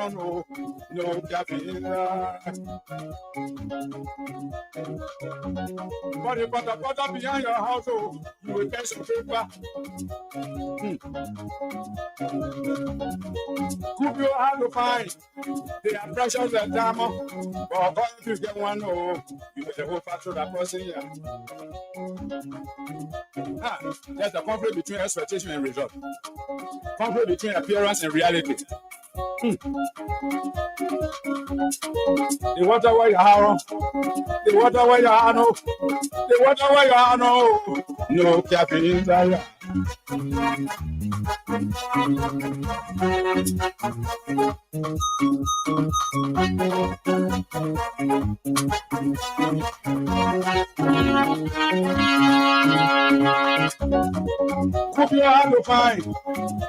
no cabin inside. But the butter behind your house, oh, you will get some paper. Could you have to find? They are precious and diamond. But according to get one, oh, you better hold fast to that person here. There's a conflict between expectation and result. Conflict between appearance and reality. The water where you are, the water where you are, no. The water where you are, no cabin inside. Could you have to find?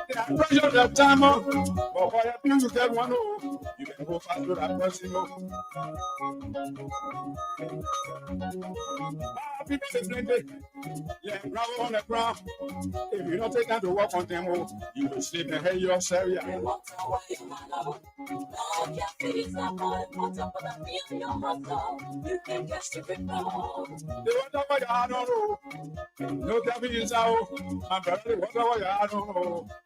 They are pressure that time, but for your bill you get one, oh, you can go fast to that person, oh. People say plenty. Yeah, grab on the ground. If you don't take time to work on them, oh, you will sleep and hate yourself. Yeah. The water where you are, no cabin inside. My brother, the water where you are,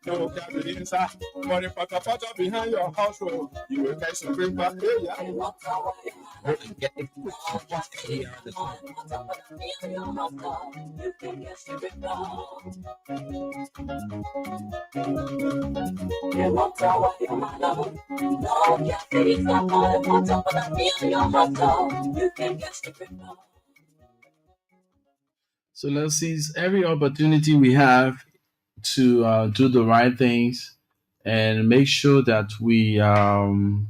no cabin inside. But the potter behind your house, oh, you will get some green back here. Yeah. The water where you are, get the you can get stupid wrong. You won't tell what you might know. No, your feet not on the water, but I feel your muscle. You can get stupid wrong. So let's seize every opportunity we have to do the right things and make sure that we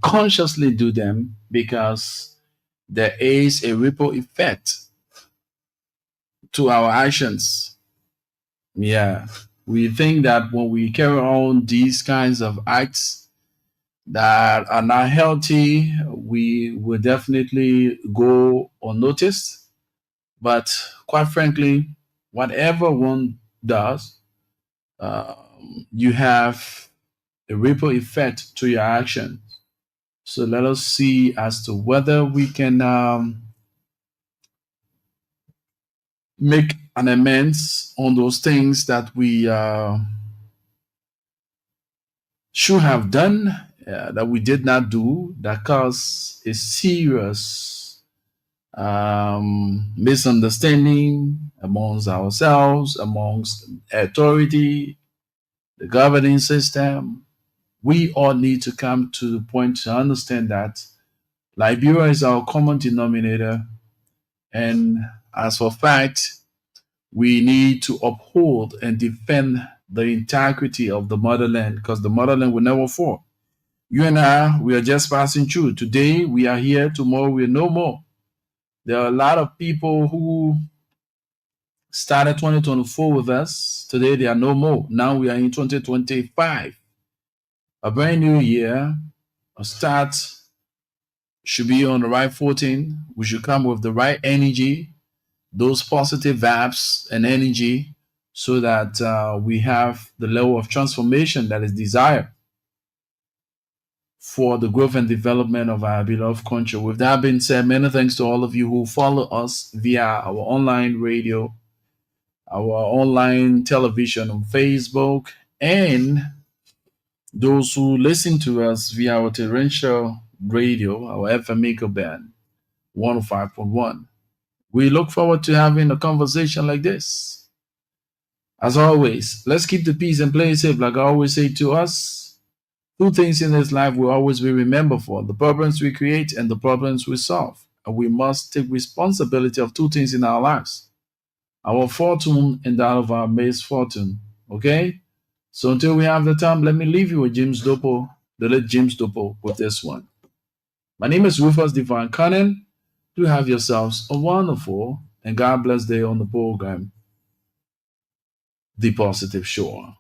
consciously do them, because there is a ripple effect to our actions. Yeah. We think that when we carry on these kinds of acts that are not healthy, we will definitely go unnoticed. But quite frankly, whatever one does, you have a ripple effect to your action. So let us see as to whether we can make an amends on those things that we should have done, that we did not do, that caused a serious misunderstanding amongst ourselves, amongst authority, the governing system. We all need to come to the point to understand that Liberia is our common denominator, and as for fact, we need to uphold and defend the integrity of the motherland, because the motherland will never fall. You and I, we are just passing through. Today we are here, tomorrow we are no more. There are a lot of people who started 2024 with us. Today they are no more. Now we are in 2025. A brand new year, a start should be on the right footing. We should come with the right energy, those positive vibes and energy, so that we have the level of transformation that is desired for the growth and development of our beloved country. With that being said, many thanks to all of you who follow us via our online radio, our online television on Facebook, and those who listen to us via our torrential radio, our FM Eco Band 105.1. We look forward to having a conversation like this. As always, let's keep the peace and play safe. Like I always say to us, two things in this life will always be remembered for: the problems we create and the problems we solve. And we must take responsibility of two things in our lives: our fortune and that of our misfortune. Okay? So until we have the time, let me leave you with James Dopo, the late James Dopo, with this one. My name is Rufus Divine Cannon. Do have yourselves a wonderful and God bless day on the program, The Positive Show.